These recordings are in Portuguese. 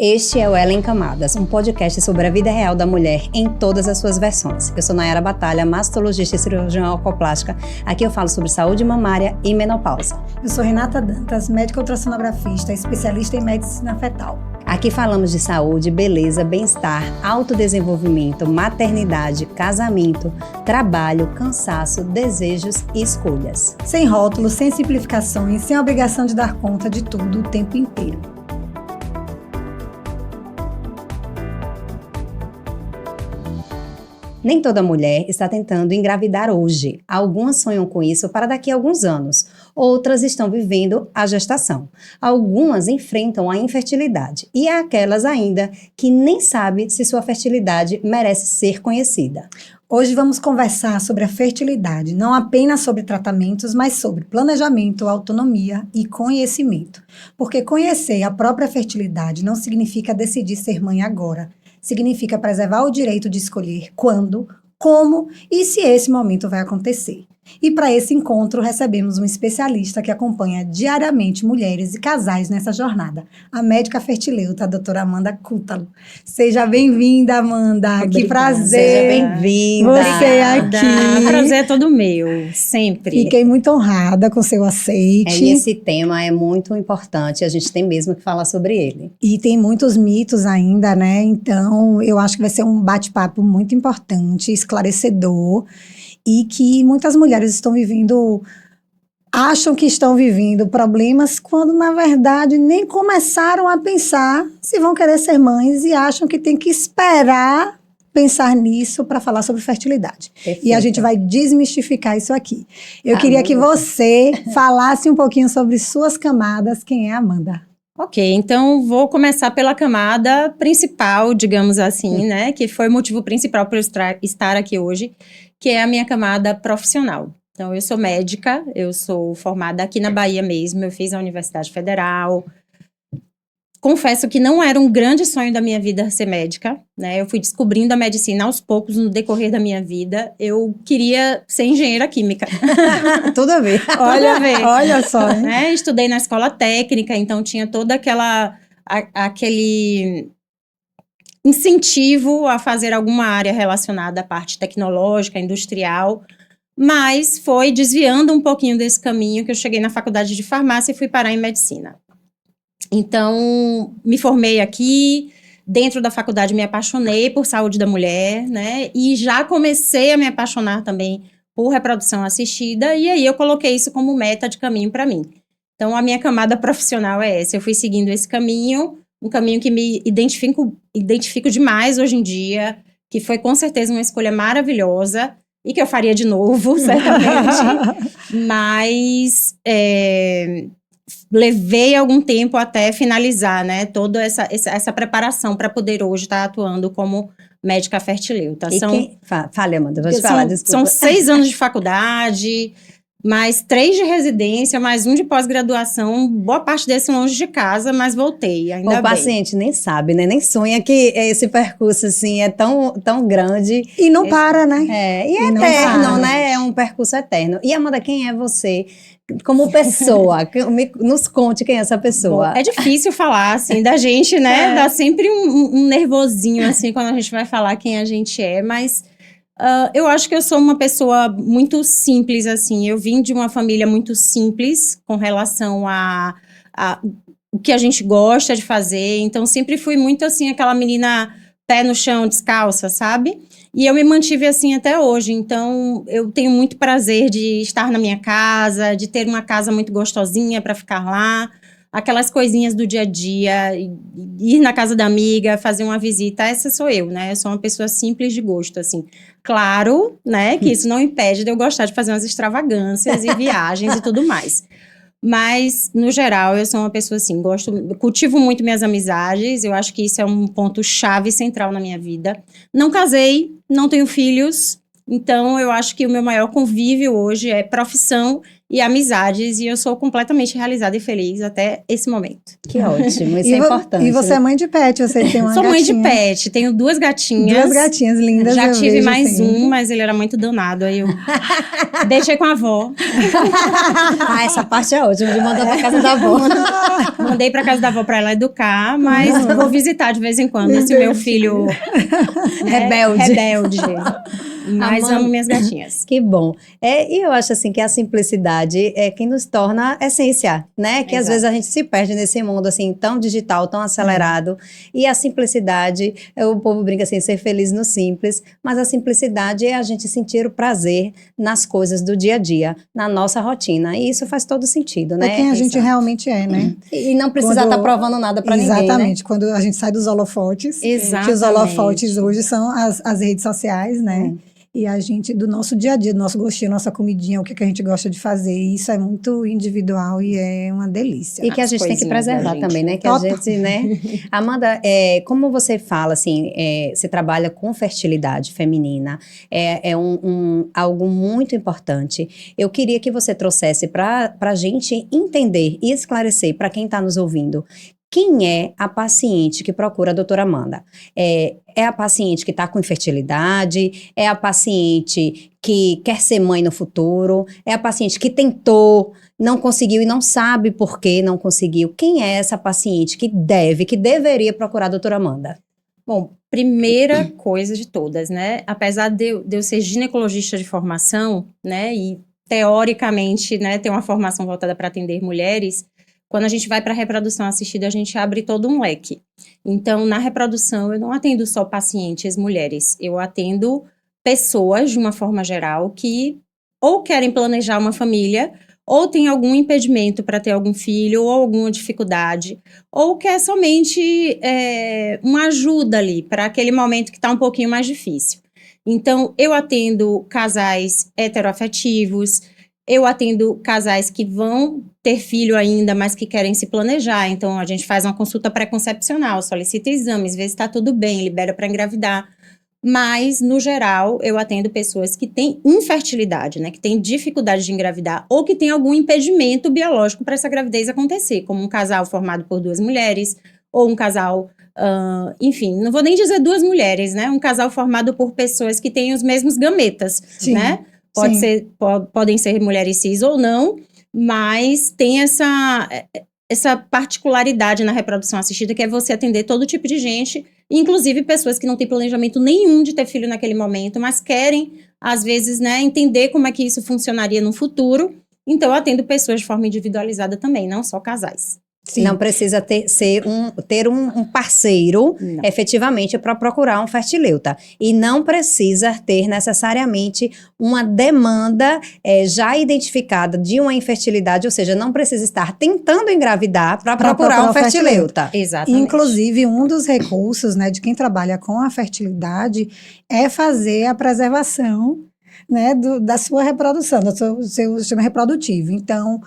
Este é o Ela em Camadas, um podcast sobre a vida real da mulher em todas as suas versões. Eu sou Nayara Batalha, mastologista e cirurgiã oncoplástica. Aqui eu falo sobre saúde mamária e menopausa. Eu sou Renata Dantas, médica ultrassonografista, especialista em medicina fetal. Aqui falamos de saúde, beleza, bem-estar, autodesenvolvimento, maternidade, casamento, trabalho, cansaço, desejos e escolhas. Sem rótulos, sem simplificações, sem obrigação de dar conta de tudo o tempo inteiro. Nem toda mulher está tentando engravidar hoje. Algumas sonham com isso para daqui a alguns anos. Outras estão vivendo a gestação. Algumas enfrentam a infertilidade. E há aquelas ainda que nem sabem se sua fertilidade merece ser conhecida. Hoje vamos conversar sobre a fertilidade, não apenas sobre tratamentos, mas sobre planejamento, autonomia e conhecimento. Porque conhecer a própria fertilidade não significa decidir ser mãe agora. Significa preservar o direito de escolher quando, como e se esse momento vai acontecer. E para esse encontro recebemos um especialista que acompanha diariamente mulheres e casais nessa jornada, a médica fertileuta, a doutora Amanda Cútalo. Seja bem-vinda, Amanda. Obrigada. Que prazer. Seja bem-vinda. Você aqui. O prazer é todo meu, sempre. Fiquei muito honrada com seu aceite. E esse tema é muito importante, a gente tem mesmo que falar sobre ele. E tem muitos mitos ainda, né? Então, eu acho que vai ser um bate-papo muito importante, esclarecedor, e que muitas mulheres acham que estão vivendo problemas quando, na verdade, nem começaram a pensar se vão querer ser mães e acham que tem que esperar pensar nisso para falar sobre fertilidade. Perfeito. E a gente vai desmistificar isso aqui. Eu queria que você falasse um pouquinho sobre suas camadas. Quem é a Amanda? Ok, então vou começar pela camada principal, digamos assim, né? Que foi o motivo principal para eu estar aqui hoje, que é a minha camada profissional. Então, eu sou médica, eu sou formada aqui na Bahia mesmo, eu fiz a Universidade Federal. Confesso que não era um grande sonho da minha vida ser médica, né? Eu fui descobrindo a medicina aos poucos no decorrer da minha vida. Eu queria ser engenheira química. Tudo a ver. Olha só, hein? Né? Estudei na escola técnica, então tinha toda aquele incentivo a fazer alguma área relacionada à parte tecnológica, industrial, mas foi desviando um pouquinho desse caminho que eu cheguei na faculdade de farmácia e fui parar em medicina. Então, me formei aqui, dentro da faculdade me apaixonei por saúde da mulher, né, e já comecei a me apaixonar também por reprodução assistida, e aí eu coloquei isso como meta de caminho para mim. Então, a minha camada profissional é essa, eu fui seguindo esse caminho, um caminho que me identifico demais hoje em dia, que foi com certeza uma escolha maravilhosa, e que eu faria de novo, certamente, mas levei algum tempo até finalizar, né, toda essa preparação para poder hoje estar atuando como médica fertileuta. Fale, Amanda, vou te falar, desculpa. São 6 anos de faculdade, mais 3 de residência, mais 1 de pós-graduação, boa parte desse longe de casa, mas voltei, ainda bem. O paciente nem sabe, né? Nem sonha que esse percurso, assim, é tão grande. E não para, né? E é eterno, né? É um percurso eterno. E, Amanda, quem é você como pessoa? Nos conte quem é essa pessoa. Bom, é difícil falar, assim, da gente, né? Dá sempre um nervosinho, assim, quando a gente vai falar quem a gente é, mas eu acho que eu sou uma pessoa muito simples, assim. Eu vim de uma família muito simples com relação a o que a gente gosta de fazer. Então, sempre fui muito, assim, aquela menina pé no chão, descalça, sabe? E eu me mantive assim até hoje. Então, eu tenho muito prazer de estar na minha casa, de ter uma casa muito gostosinha para ficar lá. Aquelas coisinhas do dia a dia, ir na casa da amiga, fazer uma visita, essa sou eu, né? Eu sou uma pessoa simples de gosto, assim. Claro, né, que isso não impede de eu gostar de fazer umas extravagâncias e viagens e tudo mais. Mas, no geral, eu sou uma pessoa assim, cultivo muito minhas amizades, eu acho que isso é um ponto chave central na minha vida. Não casei, não tenho filhos, então eu acho que o meu maior convívio hoje é profissão e amizades, e eu sou completamente realizada e feliz até esse momento. Que ótimo, isso é importante. E você é mãe de pet, você tem uma Sou mãe de gatinha. pet, tenho 2 gatinhas. 2 gatinhas lindas. Já eu tive vejo mais sempre. um, mas ele era muito danado, aí eu deixei com a avó. Ah, essa parte é ótima, de mandar pra casa da avó. Mandei pra casa da avó pra ela educar, mas vou visitar de vez em quando esse meu filho rebelde. Mas Amanda- amo minhas gatinhas. Que bom. E eu acho assim que a simplicidade é quem nos torna essência, né? Que às Exato. vezes a gente se perde nesse mundo assim tão digital, tão acelerado. E a simplicidade, o povo brinca assim, ser feliz no simples, mas a simplicidade é a gente sentir o prazer nas coisas do dia a dia, na nossa rotina. E isso faz todo sentido, né? É quem a gente Exato. realmente é, né? E não precisa Quando- estar provando nada pra ninguém, né? Exatamente, quando a gente sai dos holofotes, Exatamente. que os holofotes hoje são as redes sociais, né? E a gente, do nosso dia a dia, do nosso gostinho, nossa comidinha, o que a gente gosta de fazer, e isso é muito individual e é uma delícia. E que a As gente tem que coisinhas da preservar gente, também, né? né? Que a Total. gente, né? Amanda, como você fala, assim, você trabalha com fertilidade feminina, é algo muito importante. Eu queria que você trouxesse para a gente entender e esclarecer para quem está nos ouvindo. Quem é a paciente que procura a doutora Amanda? É a paciente que está com infertilidade? É a paciente que quer ser mãe no futuro? É a paciente que tentou, não conseguiu e não sabe por que não conseguiu? Quem é essa paciente que deveria procurar a doutora Amanda? Bom, primeira coisa de todas, né? Apesar de eu ser ginecologista de formação, né? E teoricamente, né, ter uma formação voltada para atender mulheres, quando a gente vai para a reprodução assistida, a gente abre todo um leque. Então, na reprodução, eu não atendo só pacientes mulheres, eu atendo pessoas, de uma forma geral, que ou querem planejar uma família, ou tem algum impedimento para ter algum filho, ou alguma dificuldade, ou quer somente uma ajuda ali, para aquele momento que está um pouquinho mais difícil. Então, eu atendo casais heteroafetivos, eu atendo casais que vão ter filho ainda, mas que querem se planejar. Então, a gente faz uma consulta pré-concepcional, solicita exames, vê se está tudo bem, libera para engravidar. Mas, no geral, eu atendo pessoas que têm infertilidade, né? Que têm dificuldade de engravidar ou que têm algum impedimento biológico para essa gravidez acontecer, como um casal formado por 2 mulheres ou um casal... enfim, não vou nem dizer 2 mulheres, né? Um casal formado por pessoas que têm os mesmos gametas, Sim. né? Sim. Podem ser mulheres cis ou não, mas tem essa particularidade na reprodução assistida, que é você atender todo tipo de gente, inclusive pessoas que não têm planejamento nenhum de ter filho naquele momento, mas querem, às vezes, né, entender como é que isso funcionaria no futuro. Então, eu atendo pessoas de forma individualizada também, não só casais. Sim. Não precisa ter um parceiro Não. efetivamente para procurar um fertileuta. E não precisa ter necessariamente uma demanda já identificada de uma infertilidade, ou seja, não precisa estar tentando engravidar para procurar um fertileuta. Exatamente. Inclusive, um dos recursos, né, de quem trabalha com a fertilidade é fazer a preservação, né, da sua reprodução, do seu sistema reprodutivo. Então,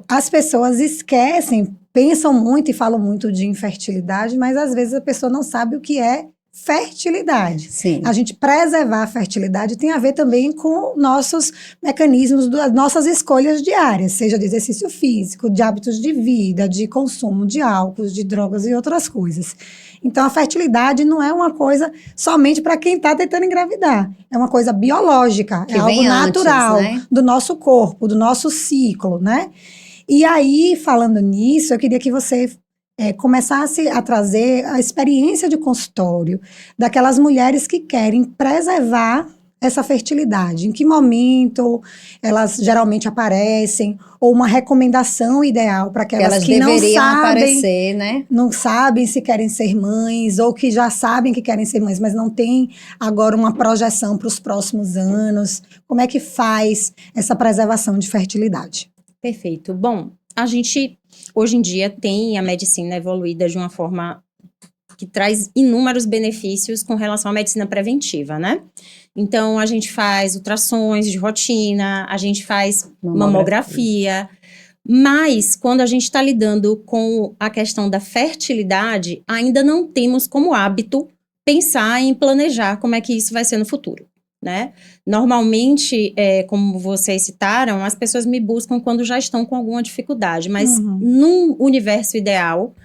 as pessoas esquecem, pensam muito e falam muito de infertilidade, mas às vezes a pessoa não sabe o que é fertilidade. Sim. A gente preservar a fertilidade tem a ver também com nossos mecanismos, das nossas escolhas diárias, seja de exercício físico, de hábitos de vida, de consumo de álcool, de drogas e outras coisas. Então, a fertilidade não é uma coisa somente para quem está tentando engravidar. É uma coisa biológica, Que é algo vem antes, natural, né? do nosso corpo, do nosso ciclo, né? E aí, falando nisso, eu queria que você começasse a trazer a experiência de consultório daquelas mulheres que querem preservar essa fertilidade. Em que momento elas geralmente aparecem, ou uma recomendação ideal para aquelas que não deveriam sabem, aparecer, né? não sabem se querem ser mães, ou que já sabem que querem ser mães, mas não tem agora uma projeção para os próximos anos. Como é que faz essa preservação de fertilidade? Perfeito. Bom, a gente, hoje em dia, tem a medicina evoluída de uma forma que traz inúmeros benefícios com relação à medicina preventiva, né? Então, a gente faz ultrassons de rotina, a gente faz mamografia, mas quando a gente está lidando com a questão da fertilidade, ainda não temos como hábito pensar em planejar como é que isso vai ser no futuro. né? Normalmente, como vocês citaram, as pessoas me buscam quando já estão com alguma dificuldade, mas num universo ideal,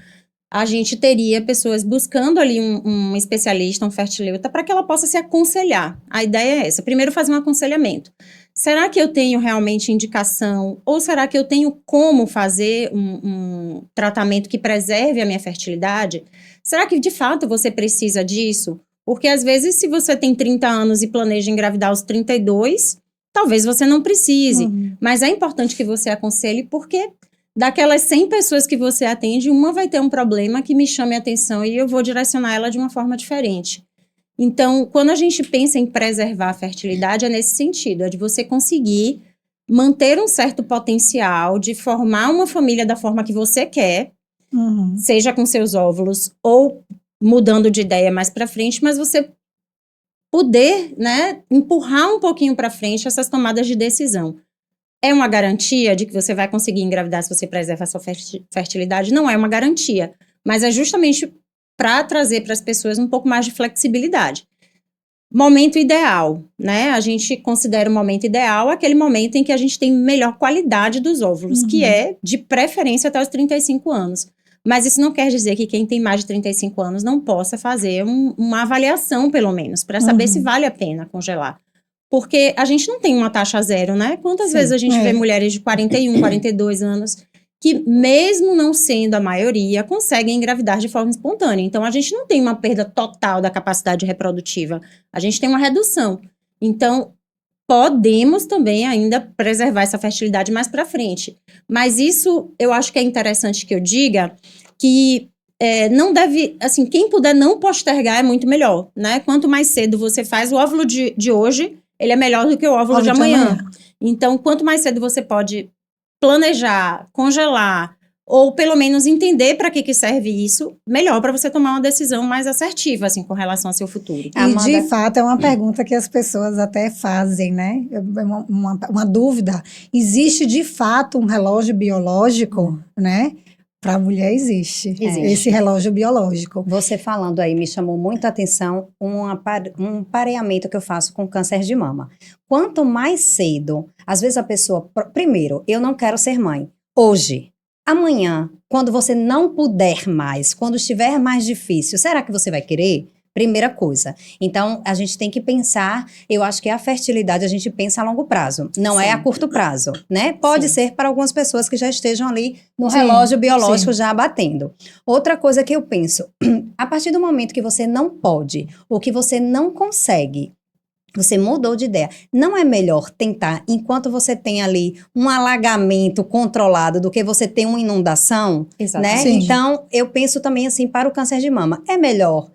a gente teria pessoas buscando ali um especialista, um fertileuta, para que ela possa se aconselhar. A ideia é essa. Primeiro, fazer um aconselhamento. Será que eu tenho realmente indicação? Ou será que eu tenho como fazer um tratamento que preserve a minha fertilidade? Será que, de fato, você precisa disso? Porque, às vezes, se você tem 30 anos e planeja engravidar aos 32, talvez você não precise. Mas é importante que você aconselhe, porque daquelas 100 pessoas que você atende, uma vai ter um problema que me chame a atenção e eu vou direcionar ela de uma forma diferente. Então, quando a gente pensa em preservar a fertilidade, é nesse sentido, é de você conseguir manter um certo potencial de formar uma família da forma que você quer, seja com seus óvulos ou mudando de ideia mais para frente, mas você poder, né, empurrar um pouquinho para frente essas tomadas de decisão. É uma garantia de que você vai conseguir engravidar se você preserva a sua fertilidade? Não é uma garantia, mas é justamente para trazer para as pessoas um pouco mais de flexibilidade. Momento ideal, né? A gente considera o momento ideal aquele momento em que a gente tem melhor qualidade dos óvulos, que é, de preferência, até os 35 anos. Mas isso não quer dizer que quem tem mais de 35 anos não possa fazer uma avaliação, pelo menos, para saber se vale a pena congelar. Porque a gente não tem uma taxa zero, né? Quantas vezes a gente vê mulheres de 41, 42 anos que, mesmo não sendo a maioria, conseguem engravidar de forma espontânea. Então, a gente não tem uma perda total da capacidade reprodutiva. A gente tem uma redução. Então, podemos também ainda preservar essa fertilidade mais para frente. Mas isso, eu acho que é interessante que eu diga que não deve, assim, quem puder não postergar é muito melhor, né? Quanto mais cedo você faz o óvulo de hoje, ele é melhor do que o óvulo de amanhã. Então, quanto mais cedo você pode planejar, congelar, ou pelo menos entender para que serve isso, melhor para você tomar uma decisão mais assertiva, assim, com relação ao seu futuro. E, de fato, é uma pergunta que as pessoas até fazem, né? Uma dúvida. Existe, de fato, um relógio biológico, né? Para a mulher existe esse relógio biológico. Você falando aí me chamou muito a atenção um pareamento que eu faço com câncer de mama. Quanto mais cedo, às vezes a pessoa... Primeiro, eu não quero ser mãe. Hoje, amanhã, quando você não puder mais, quando estiver mais difícil, será que você vai querer? Primeira coisa. Então, a gente tem que pensar, eu acho que a fertilidade a gente pensa a longo prazo, não é a curto prazo, né? Pode ser para algumas pessoas que já estejam ali no relógio biológico já batendo. Outra coisa que eu penso, a partir do momento que você não pode, ou que você não consegue, você mudou de ideia. Não é melhor tentar, enquanto você tem ali um alagamento controlado, do que você ter uma inundação, né? Sim. Então, eu penso também assim para o câncer de mama. É melhor,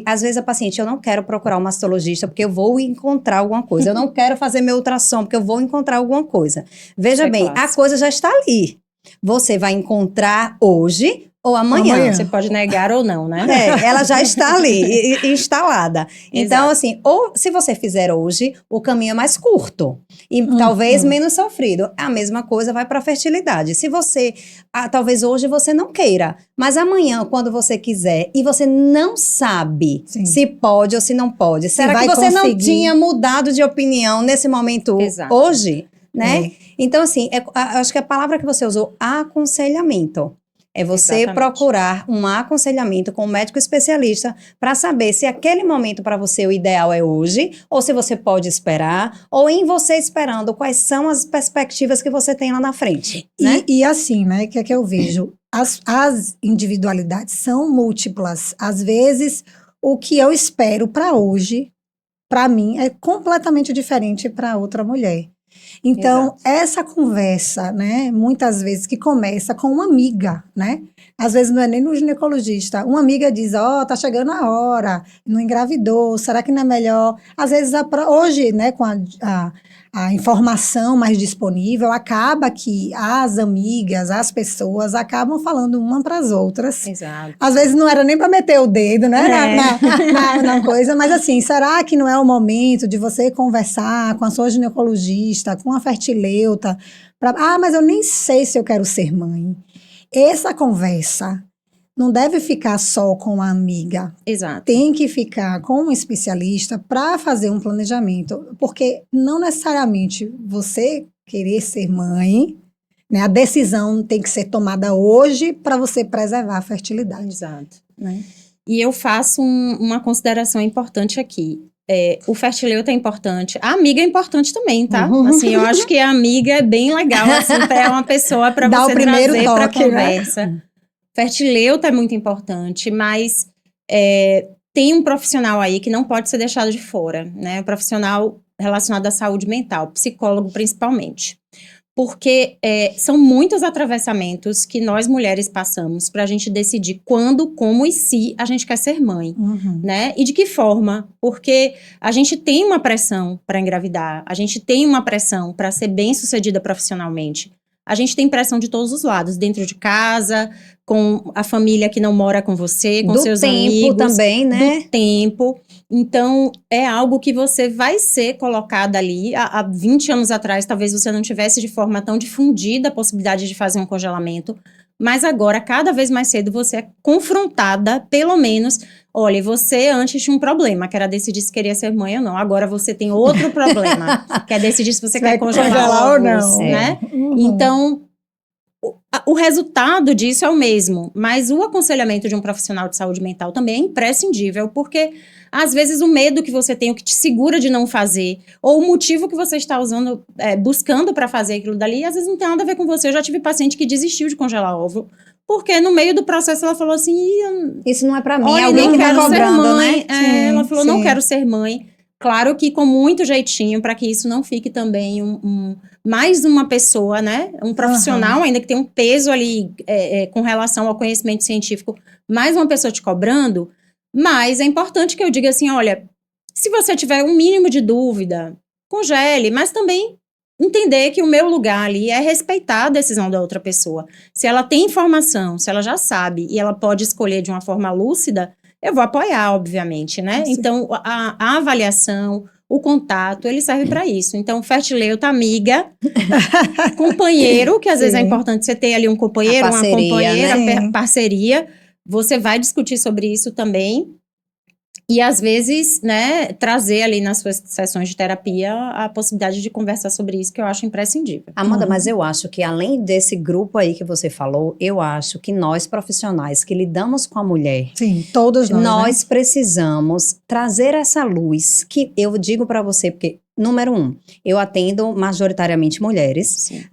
às vezes a paciente, eu não quero procurar um mastologista porque eu vou encontrar alguma coisa. Eu não quero fazer meu ultrassom porque eu vou encontrar alguma coisa. Veja bem, a coisa já está ali. Você vai encontrar hoje ou amanhã. Você pode negar ou não, né? Ela já está ali, instalada. Então, assim, ou se você fizer hoje, o caminho é mais curto e talvez menos sofrido. A mesma coisa vai para a fertilidade. Se você, talvez hoje você não queira, mas amanhã, quando você quiser, e você não sabe se pode ou se não pode, será que você não tinha mudado de opinião nesse momento hoje? Né? Então, assim, acho que a palavra que você usou, aconselhamento. É você procurar um aconselhamento com um médico especialista para saber se aquele momento para você o ideal é hoje, ou se você pode esperar, ou em você esperando, quais são as perspectivas que você tem lá na frente. Né? E assim, né, que é que eu vejo, as individualidades são múltiplas. Às vezes, o que eu espero para hoje, para mim, é completamente diferente para outra mulher. Então, essa conversa, né, muitas vezes que começa com uma amiga, né? Às vezes não é nem no ginecologista. Uma amiga diz, tá chegando a hora, não engravidou, será que não é melhor? Às vezes, hoje, né, com a informação mais disponível, acaba que as amigas, as pessoas acabam falando uma para as outras. Exato. Às vezes não era nem para meter o dedo, né, na coisa, mas assim, será que não é o momento de você conversar com a sua ginecologista, com a fertileuta, mas eu nem sei se eu quero ser mãe. Essa conversa não deve ficar só com a amiga. Exato. Tem que ficar com um especialista para fazer um planejamento, porque não necessariamente você querer ser mãe, né, a decisão tem que ser tomada hoje para você preservar a fertilidade. Exato. Né? E eu faço uma consideração importante aqui. O fertileuta é importante. A amiga é importante também, tá? Assim, eu acho que a amiga é bem legal, assim, é uma pessoa para você trazer para conversa. Né? Fertileuta é muito importante, mas tem um profissional aí que não pode ser deixado de fora, né? Um profissional relacionado à saúde mental, psicólogo principalmente. Porque são muitos atravessamentos que nós mulheres passamos para a gente decidir quando, como e se a gente quer ser mãe, né? E de que forma, porque a gente tem uma pressão para engravidar, a gente tem uma pressão para ser bem-sucedida profissionalmente, a gente tem pressão de todos os lados, dentro de casa, com a família que não mora com você, com seus amigos. Do tempo também, né? Do tempo. Então, é algo que você vai ser colocada ali. Há 20 anos atrás, talvez você não tivesse de forma tão difundida a possibilidade de fazer um congelamento, mas agora, cada vez mais cedo, você é confrontada, pelo menos, olha, você antes tinha um problema, que era decidir se queria ser mãe ou não. Agora você tem outro problema, que é decidir se você quer congelar ou não, né? Então, o resultado disso é o mesmo, mas o aconselhamento de um profissional de saúde mental também é imprescindível, porque às vezes o medo que você tem, o que te segura de não fazer, ou o motivo que você está usando, buscando para fazer aquilo dali, às vezes não tem nada a ver com você. Eu já tive paciente que desistiu de congelar óvulo, porque no meio do processo ela falou assim, isso não é para mim, olha, alguém não que tá quero ser cobrando, mãe, né? Ela falou, não quero ser mãe. Claro que com muito jeitinho, para que isso não fique também mais uma pessoa, né? Um profissional ainda que tem um peso ali com relação ao conhecimento científico, mais uma pessoa te cobrando. Mas é importante que eu diga assim, olha, se você tiver um mínimo de dúvida, congele, mas também entender que o meu lugar ali é respeitar a decisão da outra pessoa. Se ela tem informação, se ela já sabe e ela pode escolher de uma forma lúcida, eu vou apoiar, obviamente, né? Sim. Então, a avaliação, o contato, ele serve para isso. Então, fertileuta, amiga, companheiro, que às vezes é importante você ter ali um companheiro, uma companheira, né? Parceria. Você vai discutir sobre isso também. E, às vezes, né, trazer ali nas suas sessões de terapia a possibilidade de conversar sobre isso, que eu acho imprescindível. Amanda, mas eu acho que além desse grupo aí que você falou, eu acho que nós profissionais que lidamos com a mulher... Sim, todos nós né? precisamos trazer essa luz, que eu digo para você, porque... Número 1, eu atendo majoritariamente mulheres. Sim.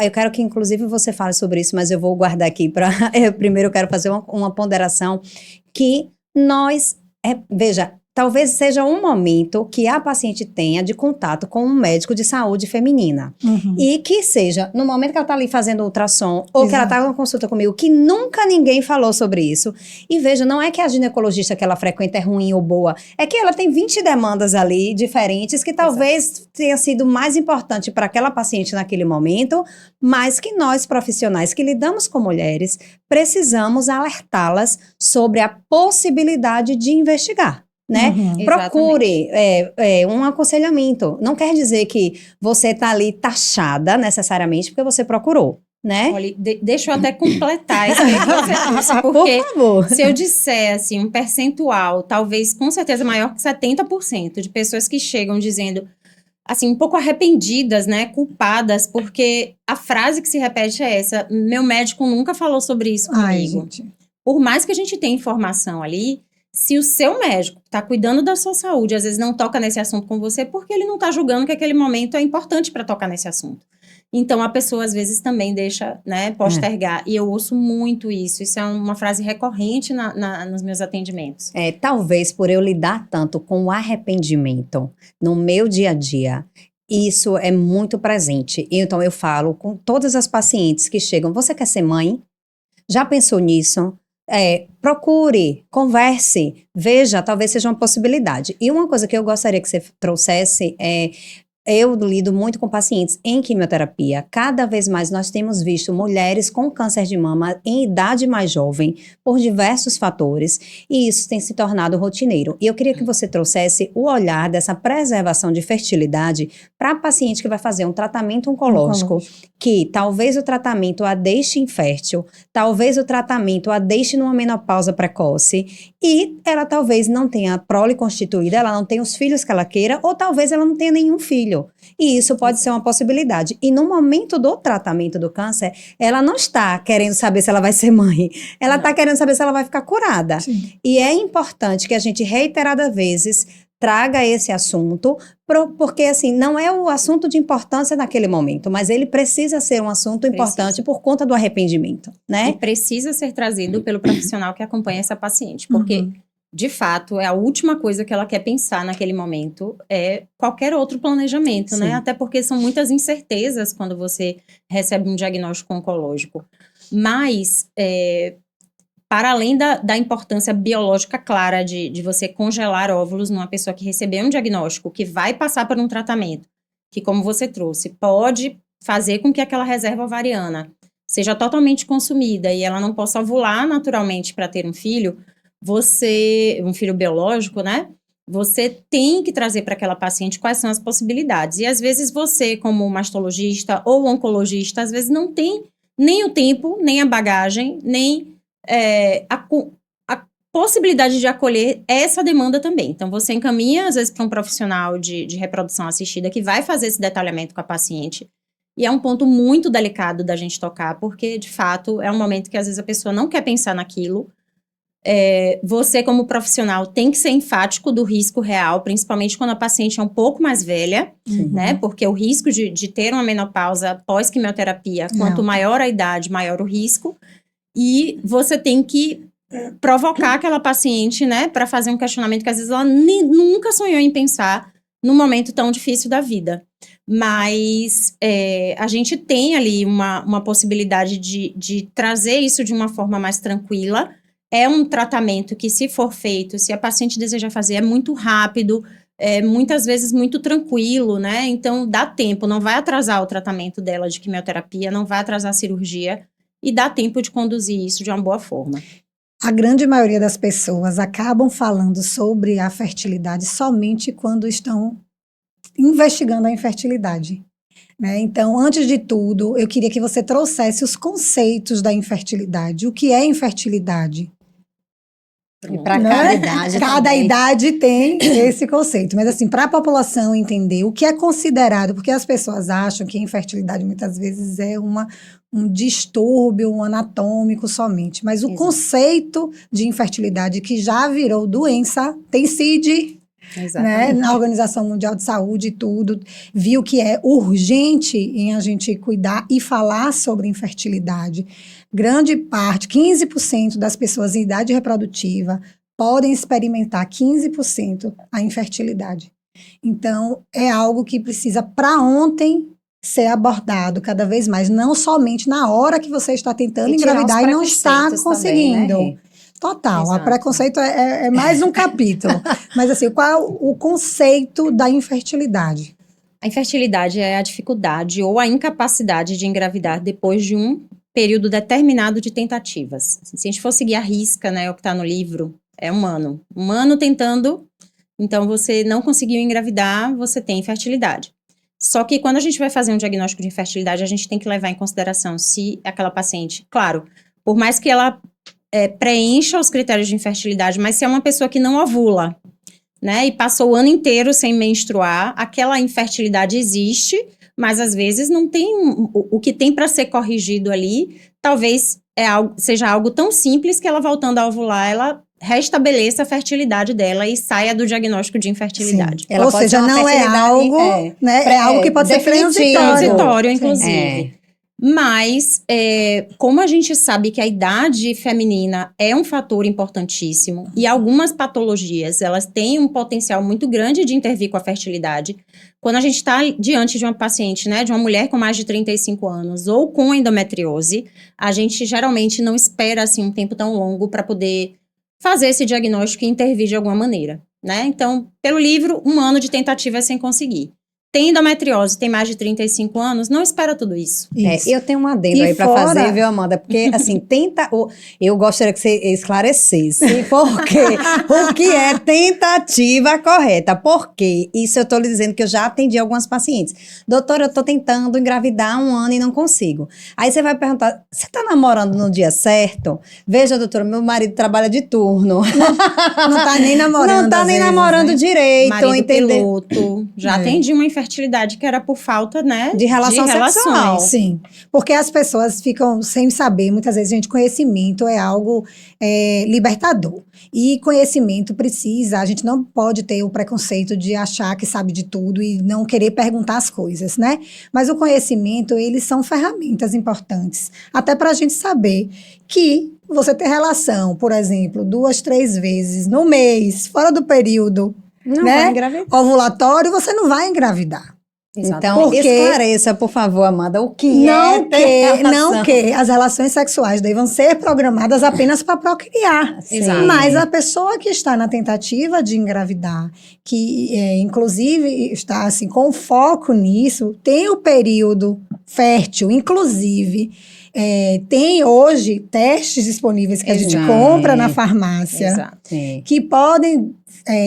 Eu quero que inclusive você fale sobre isso, mas eu vou guardar aqui para... Primeiro eu quero fazer uma ponderação que nós... veja, talvez seja um momento que a paciente tenha de contato com um médico de saúde feminina. E que seja, no momento que ela está ali fazendo ultrassom, ou que ela está em uma consulta comigo, que nunca ninguém falou sobre isso. E veja, não é que a ginecologista que ela frequenta é ruim ou boa, é que ela tem 20 demandas ali diferentes, que talvez tenha sido mais importante para aquela paciente naquele momento, mas que nós, profissionais que lidamos com mulheres, precisamos alertá-las sobre a possibilidade de investigar. Né? Procure um aconselhamento. Não quer dizer que você está ali taxada necessariamente porque você procurou, né? Olha, deixa eu até completar isso que você disse, porque por favor. Se eu disser assim, um percentual, talvez com certeza maior que 70% de pessoas que chegam dizendo assim, um pouco arrependidas, né, culpadas, porque a frase que se repete é essa, meu médico nunca falou sobre isso comigo. Gente. Por mais que a gente tenha informação ali, se o seu médico está cuidando da sua saúde, às vezes não toca nesse assunto com você, porque ele não está julgando que aquele momento é importante para tocar nesse assunto. Então, a pessoa, às vezes, também deixa, né, postergar. E eu ouço muito isso. Isso é uma frase recorrente nos meus atendimentos. Talvez por eu lidar tanto com o arrependimento no meu dia a dia, isso é muito presente. Então, eu falo com todas as pacientes que chegam, você quer ser mãe? Já pensou nisso? Procure, converse, veja, talvez seja uma possibilidade. E uma coisa que eu gostaria que você trouxesse eu lido muito com pacientes em quimioterapia. Cada vez mais nós temos visto mulheres com câncer de mama em idade mais jovem, por diversos fatores, e isso tem se tornado rotineiro. E eu queria que você trouxesse o olhar dessa preservação de fertilidade para a paciente que vai fazer um tratamento oncológico, que talvez o tratamento a deixe infértil, talvez o tratamento a deixe numa menopausa precoce, e ela talvez não tenha prole constituída, ela não tem os filhos que ela queira, ou talvez ela não tenha nenhum filho. E isso pode ser uma possibilidade. E no momento do tratamento do câncer, ela não está querendo saber se ela vai ser mãe. Ela está querendo saber se ela vai ficar curada. Sim. E é importante que a gente, reiteradas vezes, traga esse assunto, porque, assim, não é o assunto de importância naquele momento, mas ele precisa ser um assunto importante por conta do arrependimento, né? E precisa ser trazido pelo profissional que acompanha essa paciente, porque... De fato, é a última coisa que ela quer pensar naquele momento, é qualquer outro planejamento, Sim. né? Até porque são muitas incertezas quando você recebe um diagnóstico oncológico. Mas, para além da importância biológica clara de você congelar óvulos numa pessoa que recebeu um diagnóstico, que vai passar por um tratamento, que, como você trouxe, pode fazer com que aquela reserva ovariana seja totalmente consumida e ela não possa ovular naturalmente para ter um filho, um filho biológico, né? Você tem que trazer para aquela paciente quais são as possibilidades. E às vezes você, como mastologista ou oncologista, às vezes não tem nem o tempo, nem a bagagem, nem a possibilidade de acolher essa demanda também. Então, você encaminha, às vezes, para um profissional de reprodução assistida que vai fazer esse detalhamento com a paciente. E é um ponto muito delicado da gente tocar, porque, de fato, é um momento que, às vezes, a pessoa não quer pensar naquilo. Você, como profissional, tem que ser enfático do risco real, principalmente quando a paciente é um pouco mais velha, né? Porque o risco de ter uma menopausa pós-quimioterapia, quanto maior a idade, maior o risco. E você tem que provocar aquela paciente, né? Para fazer um questionamento que, às vezes, ela nunca sonhou em pensar num momento tão difícil da vida. Mas a gente tem ali uma possibilidade de trazer isso de uma forma mais tranquila. É um tratamento que, se for feito, se a paciente deseja fazer, é muito rápido, muitas vezes muito tranquilo, né? Então, dá tempo, não vai atrasar o tratamento dela de quimioterapia, não vai atrasar a cirurgia, e dá tempo de conduzir isso de uma boa forma. A grande maioria das pessoas acabam falando sobre a fertilidade somente quando estão investigando a infertilidade, né? Então, antes de tudo, eu queria que você trouxesse os conceitos da infertilidade. O que é infertilidade? E para cada idade Cada também. idade tem esse conceito. Mas, assim, para a população entender o que é considerado, porque as pessoas acham que a infertilidade muitas vezes é um distúrbio anatômico somente. Mas o conceito de infertilidade, que já virou doença, tem CID, né, na Organização Mundial de Saúde e tudo, viu que é urgente em a gente cuidar e falar sobre infertilidade. Grande parte, 15% das pessoas em idade reprodutiva podem experimentar 15% a infertilidade. Então, é algo que precisa, para ontem, ser abordado cada vez mais, não somente na hora que você está tentando engravidar e não está conseguindo. Também, né? Total, Exato. a preconceito é mais um capítulo. Mas, assim, qual é o conceito da infertilidade? A infertilidade é a dificuldade ou a incapacidade de engravidar depois de um período determinado de tentativas. Se a gente for seguir a risca, né, o que está no livro, é um ano. Um ano tentando, então você não conseguiu engravidar, você tem infertilidade. Só que quando a gente vai fazer um diagnóstico de infertilidade, a gente tem que levar em consideração se aquela paciente, claro, por mais que ela preencha os critérios de infertilidade, mas se é uma pessoa que não ovula, né, e passou o ano inteiro sem menstruar, aquela infertilidade existe, mas às vezes não tem o que tem para ser corrigido ali, talvez seja algo tão simples que ela voltando a ovular, ela restabeleça a fertilidade dela e saia do diagnóstico de infertilidade. Sim. Ou seja, não é algo, né, é algo que pode ser transitório, inclusive. Mas, como a gente sabe que a idade feminina é um fator importantíssimo e algumas patologias, elas têm um potencial muito grande de intervir com a fertilidade. Quando a gente está diante de uma paciente, né, de uma mulher com mais de 35 anos ou com endometriose, a gente geralmente não espera, assim, um tempo tão longo para poder fazer esse diagnóstico e intervir de alguma maneira, né? Então, pelo livro, 1 ano de tentativa sem conseguir. tem endometriose, tem mais de 35 anos, não espera tudo isso. Eu tenho um adendo aí para fazer, viu, Amanda? Porque, assim, eu gostaria que você esclarecesse o que é tentativa correta. Porque isso eu estou lhe dizendo que eu já atendi algumas pacientes. Doutora, eu estou tentando engravidar há 1 ano e não consigo. Aí você vai perguntar, você está namorando no dia certo? Veja, doutora, meu marido trabalha de turno. Não tá nem namorando. Não tá nem namorando direito, Marido entendeu? piloto. Já atendi uma infertilidade que era por falta, né? De relação sexual. Sim, porque as pessoas ficam sem saber, muitas vezes, gente, conhecimento é algo libertador. E conhecimento precisa, a gente não pode ter o preconceito de achar que sabe de tudo e não querer perguntar as coisas, né? Mas o conhecimento, eles são ferramentas importantes, até para a gente saber que você ter relação, por exemplo, 2, 3 vezes no mês, fora do período, Não né? vai engravidar. Ovulatório, você não vai engravidar. Então, Porque esclareça, por favor, Amanda, o que não relação. que as relações sexuais devam ser programadas apenas para procriar. Exato. Mas a pessoa que está na tentativa de engravidar, que inclusive está assim com foco nisso, tem o período fértil, inclusive. Tem hoje testes disponíveis que a gente compra na farmácia. Exato. Que podem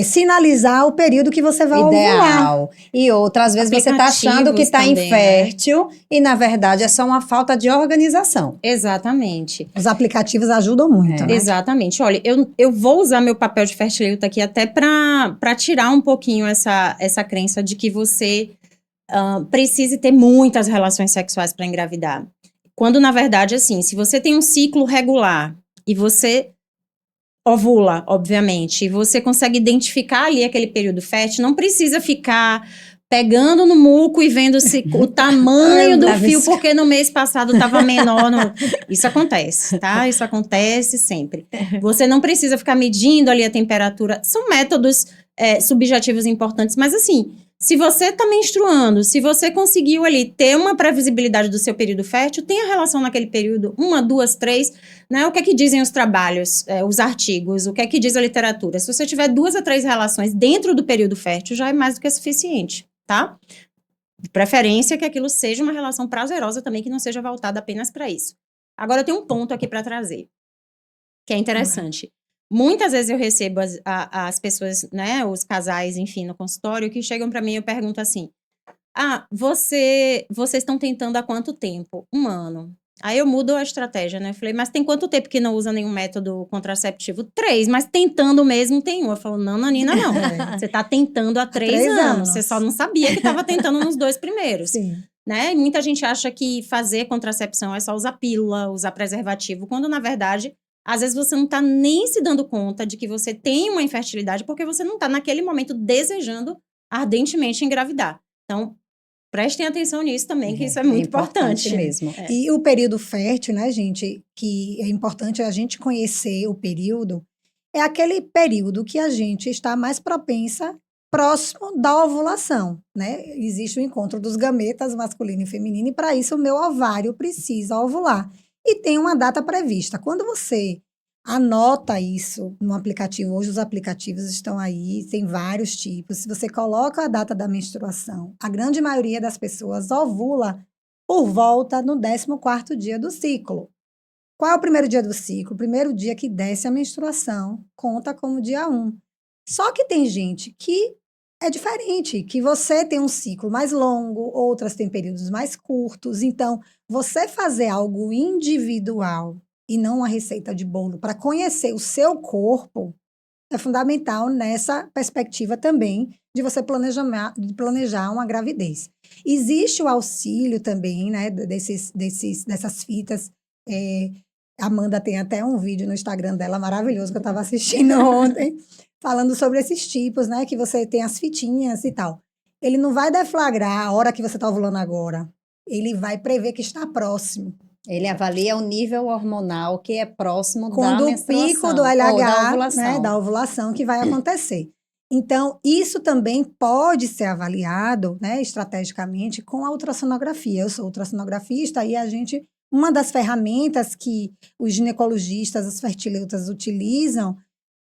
sinalizar o período que você vai ovular. Ideal. E outras vezes você está achando que está Aplicativos infértil e, na verdade, é só uma falta de organização. Exatamente. Os aplicativos ajudam muito, né? Exatamente. Olha, eu vou usar meu papel de fertileuta aqui até para tirar um pouquinho essa crença de que você precise ter muitas relações sexuais para engravidar. Quando, na verdade, assim, se você tem um ciclo regular e você ovula, obviamente, e você consegue identificar ali aquele período fértil, não precisa ficar pegando no muco e vendo se o tamanho do fio, porque no mês passado estava menor. Isso acontece, tá? Isso acontece sempre. Você não precisa ficar medindo ali a temperatura. São métodos subjetivos importantes, mas assim, se você está menstruando, se você conseguiu ali ter uma previsibilidade do seu período fértil, tem a relação naquele período, 1, 2, 3, né? O que é que dizem os trabalhos, os artigos, o que é que diz a literatura? Se você tiver 2 a 3 relações dentro do período fértil, já é mais do que suficiente, tá? De preferência que aquilo seja uma relação prazerosa também, que não seja voltada apenas para isso. Agora, eu tenho um ponto aqui para trazer, que é interessante. Muitas vezes eu recebo as pessoas, né, os casais, enfim, no consultório, que chegam para mim e eu pergunto assim, vocês estão tentando há quanto tempo? 1 ano. Aí eu mudo a estratégia, né? Eu falei, mas tem quanto tempo que não usa nenhum método contraceptivo? 3, mas tentando mesmo tem 1. Eu falo, não, Nanina, não. Você tá tentando há 3 anos. Você só não sabia que estava tentando nos 2 primeiros. Sim. Né? E muita gente acha que fazer contracepção é só usar pílula, usar preservativo, quando na verdade... Às vezes você não está nem se dando conta de que você tem uma infertilidade porque você não está naquele momento desejando ardentemente engravidar. Então, prestem atenção nisso também, que isso é muito importante mesmo. E o período fértil, né, gente, que é importante a gente conhecer o período, é aquele período que a gente está mais propensa próximo da ovulação, né? Existe o encontro dos gametas masculino e feminino e para isso o meu ovário precisa ovular. E tem uma data prevista. Quando você anota isso no aplicativo, hoje os aplicativos estão aí, tem vários tipos. Se você coloca a data da menstruação, a grande maioria das pessoas ovula por volta no 14º dia do ciclo. Qual é o primeiro dia do ciclo? O primeiro dia que desce a menstruação conta como dia 1. Só que tem gente que é diferente, que você tem um ciclo mais longo, outras têm períodos mais curtos. Então, você fazer algo individual e não uma receita de bolo para conhecer o seu corpo é fundamental nessa perspectiva também de você planejar uma gravidez. Existe o auxílio também, né, dessas fitas. Amanda tem até um vídeo no Instagram dela maravilhoso que eu estava assistindo ontem, falando sobre esses tipos, né? Que você tem as fitinhas e tal. Ele não vai deflagrar a hora que você está ovulando agora. Ele vai prever que está próximo. Ele avalia o nível hormonal que é próximo quando da menstruação. O pico do LH, da ovulação. né, da ovulação que vai acontecer. Então, isso também pode ser avaliado, né, estrategicamente com a ultrassonografia. Eu sou ultrassonografista e uma das ferramentas que os ginecologistas, os fertileutas utilizam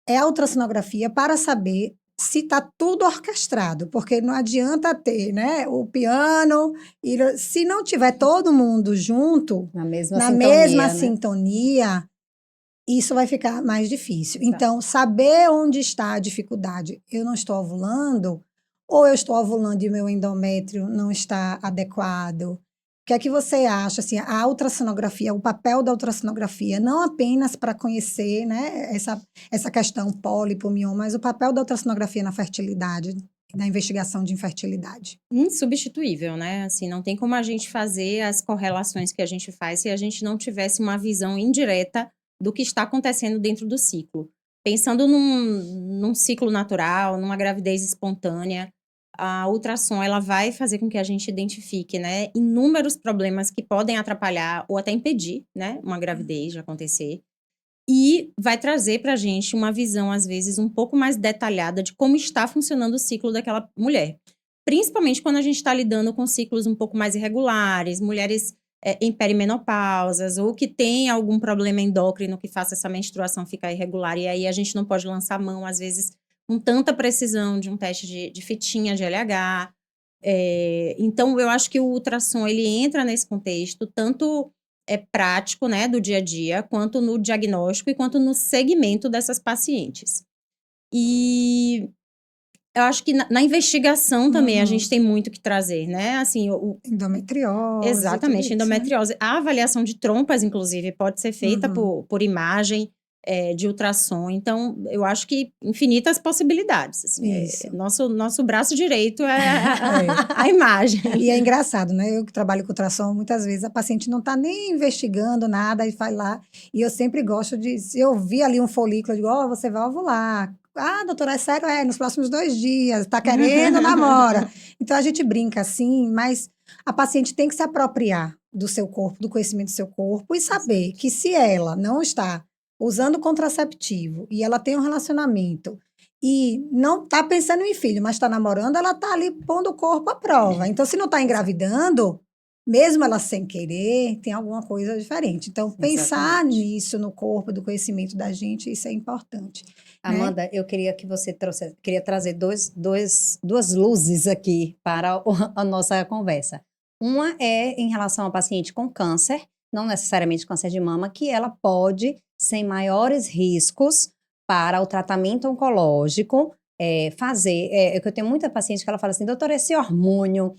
é a ultrassonografia para saber se está tudo orquestrado, porque não adianta ter, né, o piano, e se não tiver todo mundo junto, Na mesma na sintonia, mesma né? sintonia, isso vai ficar mais difícil. Então, saber onde está a dificuldade. Eu não estou ovulando, ou eu estou ovulando e o meu endométrio não está adequado. O que é que você acha? Assim, a ultrassonografia, o papel da ultrassonografia, não apenas para conhecer, né, essa questão pólipo, mioma, mas o papel da ultrassonografia na fertilidade, na investigação de infertilidade. Insubstituível, né? Assim, não tem como a gente fazer as correlações que a gente faz se a gente não tivesse uma visão indireta do que está acontecendo dentro do ciclo. Pensando num ciclo natural, numa gravidez espontânea, a ultrassom ela vai fazer com que a gente identifique, né, inúmeros problemas que podem atrapalhar ou até impedir, né, uma gravidez de acontecer. E vai trazer para a gente uma visão, às vezes, um pouco mais detalhada de como está funcionando o ciclo daquela mulher. Principalmente quando a gente está lidando com ciclos um pouco mais irregulares, mulheres em perimenopausas, ou que tem algum problema endócrino que faça essa menstruação ficar irregular. E aí a gente não pode lançar mão, às vezes, com tanta precisão de um teste de fitinha de LH. Então, eu acho que o ultrassom, ele entra nesse contexto, tanto prático, né, do dia a dia, quanto no diagnóstico e quanto no segmento dessas pacientes. E eu acho que na investigação também a gente tem muito que trazer, né? Assim, Endometriose. exatamente, tudo isso, né? endometriose. A avaliação de trompas, inclusive, pode ser feita por imagem de ultrassom. Então, eu acho que infinitas possibilidades. Assim, Isso. nosso braço direito é a imagem. E é engraçado, né? Eu que trabalho com ultrassom, muitas vezes a paciente não está nem investigando nada e vai lá. E eu sempre gosto de, se eu vi ali um folículo, eu digo, ó, você vai ovular. Ah, doutora, é sério? Nos próximos 2 dias. Tá querendo, namora. Então a gente brinca assim, mas a paciente tem que se apropriar do seu corpo, do conhecimento do seu corpo e saber que se ela não está usando contraceptivo e ela tem um relacionamento e não está pensando em filho, mas está namorando, ela está ali pondo o corpo à prova. Então, se não está engravidando, mesmo ela sem querer, tem alguma coisa diferente. Então, pensar Exatamente. nisso no corpo, do conhecimento da gente, isso é importante. Né? Amanda, eu queria que você trouxesse, queria trazer duas luzes aqui para a nossa conversa. Uma é em relação a paciente com câncer, não necessariamente câncer de mama, que ela pode, sem maiores riscos para o tratamento oncológico, que eu tenho muita paciente que ela fala assim, doutora, esse hormônio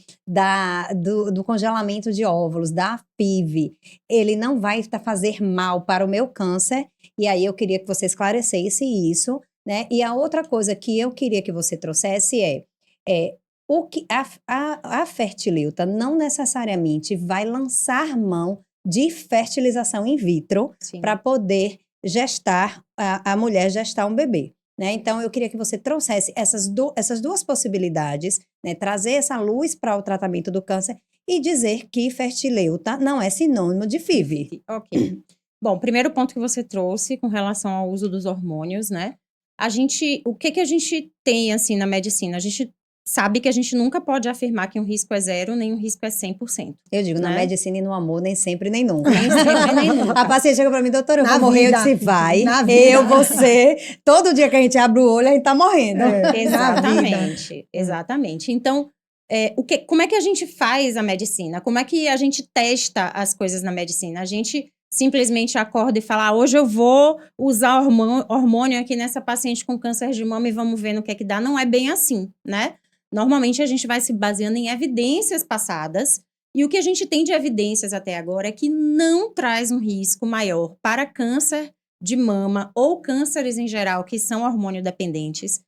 do congelamento de óvulos, da FIV, ele não vai fazer mal para o meu câncer. E aí eu queria que você esclarecesse isso, né? E a outra coisa que eu queria que você trouxesse o que a Fertileuta não necessariamente vai lançar mão de fertilização in vitro para poder gestar, a mulher gestar um bebê. Né? Então, eu queria que você trouxesse essas duas possibilidades, né? Trazer essa luz para o tratamento do câncer e dizer que Fertileuta não é sinônimo de FIV. Ok. Bom, primeiro ponto que você trouxe com relação ao uso dos hormônios, né? O que a gente tem, assim, na medicina? A gente sabe que a gente nunca pode afirmar que um risco é 0, nem um risco é 100%. Eu digo, né? Na medicina e no amor, nem sempre, nem nunca. Nem sempre, nem nunca. A paciente chega pra mim, doutora, eu Na vou morrer. Eu vida. disse, vai. Na vida. Eu, você. Todo dia que a gente abre o olho, a gente tá morrendo. Exatamente. Exatamente. Então, como é que a gente faz a medicina? Como é que a gente testa as coisas na medicina? A gente simplesmente acorda e fala, hoje eu vou usar hormônio aqui nessa paciente com câncer de mama e vamos ver no que é que dá. Não é bem assim, né? Normalmente a gente vai se baseando em evidências passadas e o que a gente tem de evidências até agora é que não traz um risco maior para câncer de mama ou cânceres em geral que são hormônio dependentes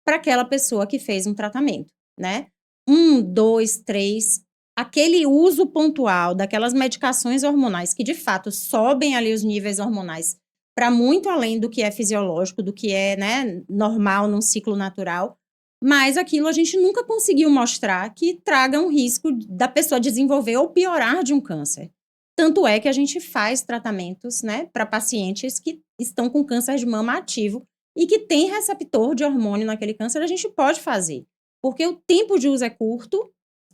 para aquela pessoa que fez um tratamento, né? 1, 2, 3, aquele uso pontual daquelas medicações hormonais que de fato sobem ali os níveis hormonais para muito além do que é fisiológico, do que é, né, normal num ciclo natural, mas aquilo a gente nunca conseguiu mostrar que traga um risco da pessoa desenvolver ou piorar de um câncer. Tanto é que a gente faz tratamentos, né, para pacientes que estão com câncer de mama ativo e que tem receptor de hormônio naquele câncer, a gente pode fazer. Porque o tempo de uso é curto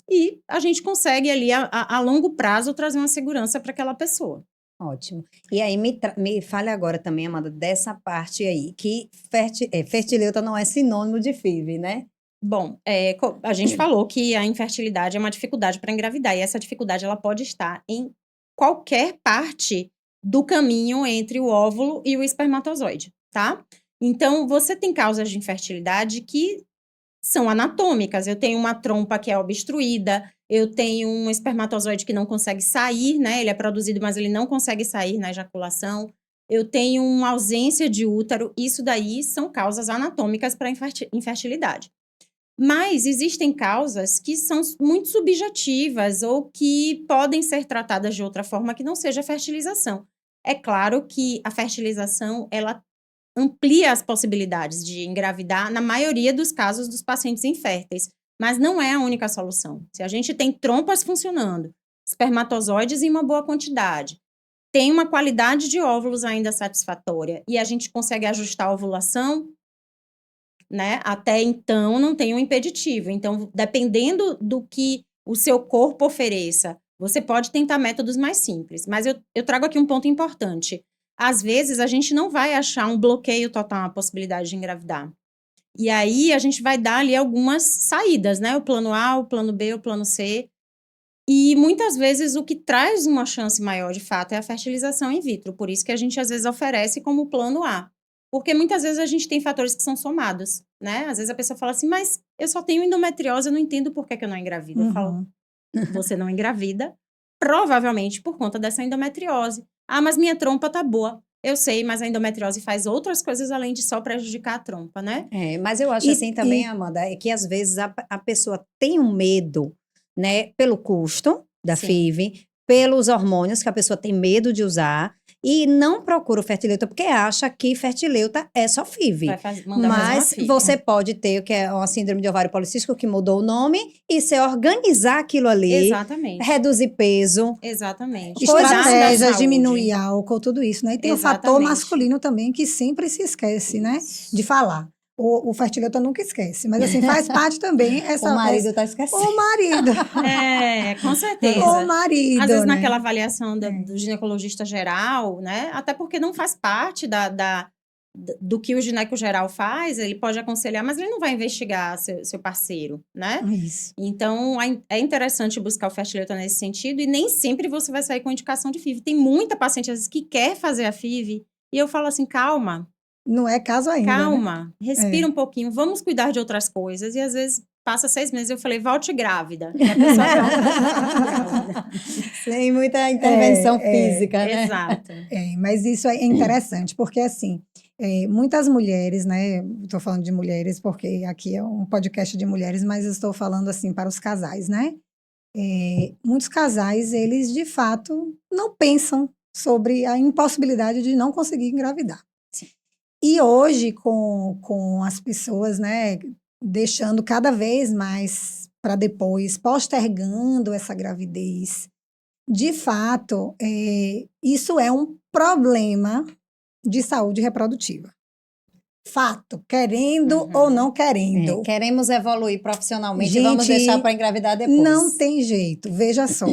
e a gente consegue ali, a longo prazo, trazer uma segurança para aquela pessoa. Ótimo. E aí, me fale agora também, Amanda, dessa parte aí, que fertileuta não é sinônimo de FIV, né? Bom, a gente falou que a infertilidade é uma dificuldade para engravidar, e essa dificuldade ela pode estar em qualquer parte do caminho entre o óvulo e o espermatozoide, tá? Então, você tem causas de infertilidade que são anatômicas. Eu tenho uma trompa que é obstruída, eu tenho um espermatozoide que não consegue sair, né? Ele é produzido, mas ele não consegue sair na ejaculação. Eu tenho uma ausência de útero. Isso daí são causas anatômicas para infertilidade. Mas existem causas que são muito subjetivas ou que podem ser tratadas de outra forma que não seja a fertilização. É claro que a fertilização, ela amplia as possibilidades de engravidar na maioria dos casos dos pacientes inférteis, mas não é a única solução. Se a gente tem trompas funcionando, espermatozoides em uma boa quantidade, tem uma qualidade de óvulos ainda satisfatória e a gente consegue ajustar a ovulação, né? Até então não tem um impeditivo. Então, dependendo do que o seu corpo ofereça, você pode tentar métodos mais simples. Mas eu trago aqui um ponto importante. Às vezes, a gente não vai achar um bloqueio total na possibilidade de engravidar. E aí, a gente vai dar ali algumas saídas, né? O plano A, o plano B, o plano C. E muitas vezes o que traz uma chance maior, de fato, é a fertilização in vitro. Por isso que a gente, às vezes, oferece como plano A. Porque muitas vezes a gente tem fatores que são somados, né? Às vezes a pessoa fala assim, mas eu só tenho endometriose, eu não entendo por que eu não engravido. Eu falo, você não engravida, provavelmente por conta dessa endometriose. Ah, mas minha trompa tá boa. Eu sei, mas a endometriose faz outras coisas além de só prejudicar a trompa, né? Mas eu acho assim também, Amanda, é que às vezes a pessoa tem um medo, né, pelo custo da Sim. FIV, pelos hormônios que a pessoa tem medo de usar, e não procura o fertileuta porque acha que fertileuta é só FIV. Vai mandar fazer uma Mas FIV. você pode ter o que é uma síndrome de ovário policístico, que mudou o nome, e você organizar aquilo ali, Exatamente. reduzir peso. Exatamente. Estratégias, diminuir álcool, tudo isso, né? E tem o fator Exatamente. masculino também, que sempre se esquece, né? De falar. O fertileuta nunca esquece, mas assim, faz parte também essa... O marido tá esquecendo. O marido. Com certeza. O marido, Às vezes né? naquela avaliação do ginecologista geral, né? Até porque não faz parte do que o gineco geral faz, ele pode aconselhar, mas ele não vai investigar seu parceiro, né? Isso. Então, é interessante buscar o fertileuta nesse sentido e nem sempre você vai sair com indicação de FIV. Tem muita paciente, às vezes, que quer fazer a FIV e eu falo assim, calma. Não é caso ainda, Calma, né? respira um pouquinho, vamos cuidar de outras coisas. E às vezes passa 6 meses, eu falei, volte grávida. E a pessoa volta grávida. Sem muita intervenção física, né? Exato. Mas isso é interessante, porque assim, muitas mulheres, né? Estou falando de mulheres porque aqui é um podcast de mulheres, mas eu estou falando assim para os casais, né? Muitos casais, eles de fato não pensam sobre a impossibilidade de não conseguir engravidar. Sim. E hoje, com as pessoas, né, deixando cada vez mais para depois, postergando essa gravidez, de fato, isso é um problema de saúde reprodutiva. Fato, querendo ou não querendo. Queremos evoluir profissionalmente, Gente, vamos deixar para engravidar depois. Não tem jeito, veja só.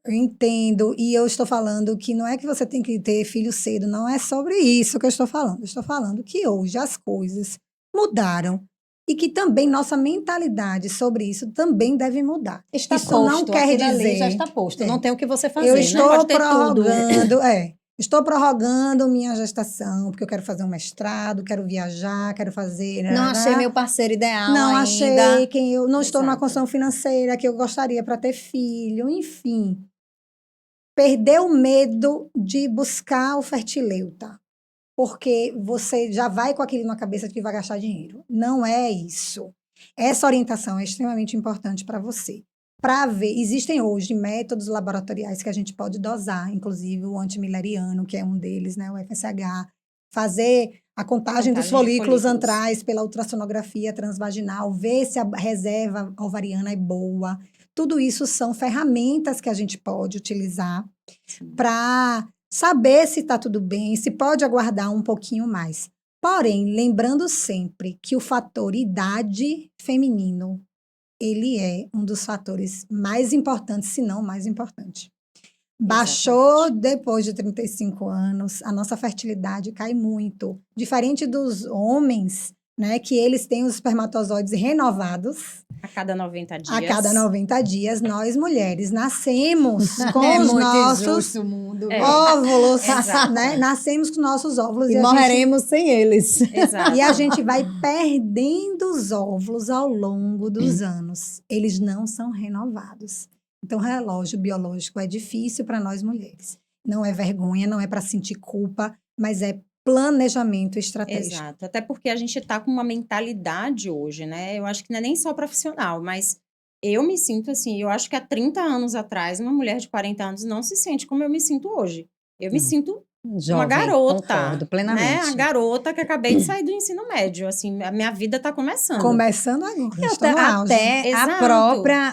Eu entendo, e eu estou falando que não é que você tem que ter filho cedo, não é sobre isso que eu estou falando. Eu estou falando que hoje as coisas mudaram e que também nossa mentalidade sobre isso também deve mudar. Está isso posto, não quer dizer... já está posto, não tem o que você fazer, eu né? estou Pode ter prorrogando, estou prorrogando minha gestação, porque eu quero fazer um mestrado, quero viajar, quero fazer... Não achei meu parceiro ideal não ainda. achei quem eu... Não estou numa Exato. condição financeira que eu gostaria para ter filho, enfim. Perder o medo de buscar o fertileuta, porque você já vai com aquilo na cabeça de que vai gastar dinheiro. Não é isso. Essa orientação é extremamente importante para você. Para ver, existem hoje métodos laboratoriais que a gente pode dosar, inclusive o antimileriano, que é um deles, né, o FSH, fazer a contagem dos folículos antrais pela ultrassonografia transvaginal, ver se a reserva ovariana é boa. Tudo isso são ferramentas que a gente pode utilizar para saber se está tudo bem, se pode aguardar um pouquinho mais. Porém, lembrando sempre que o fator idade feminino, ele é um dos fatores mais importantes, se não mais importante. Baixou depois de 35 anos, a nossa fertilidade cai muito. Diferente dos homens, né, que eles têm os espermatozoides renovados A cada 90 dias. a cada 90 dias, nós mulheres nascemos com É os muito nossos injusto o mundo. óvulos, Exato. né? Nascemos com nossos óvulos E a morreremos sem eles. Exato. e a gente vai perdendo os óvulos ao longo dos anos. Eles não são renovados. Então, relógio biológico é difícil para nós mulheres. Não é vergonha, não é para sentir culpa, mas é planejamento estratégico. Exato. Até porque a gente tá com uma mentalidade hoje, né? Eu acho que não é nem só profissional, mas eu me sinto assim, eu acho que há 30 anos atrás, uma mulher de 40 anos não se sente como eu me sinto hoje. Eu me Não. sinto Jovem, uma garota, concordo né? plenamente. A garota que acabei de sair do ensino médio, assim, a minha vida tá começando. Começando agora, E estou no auge. até Exato.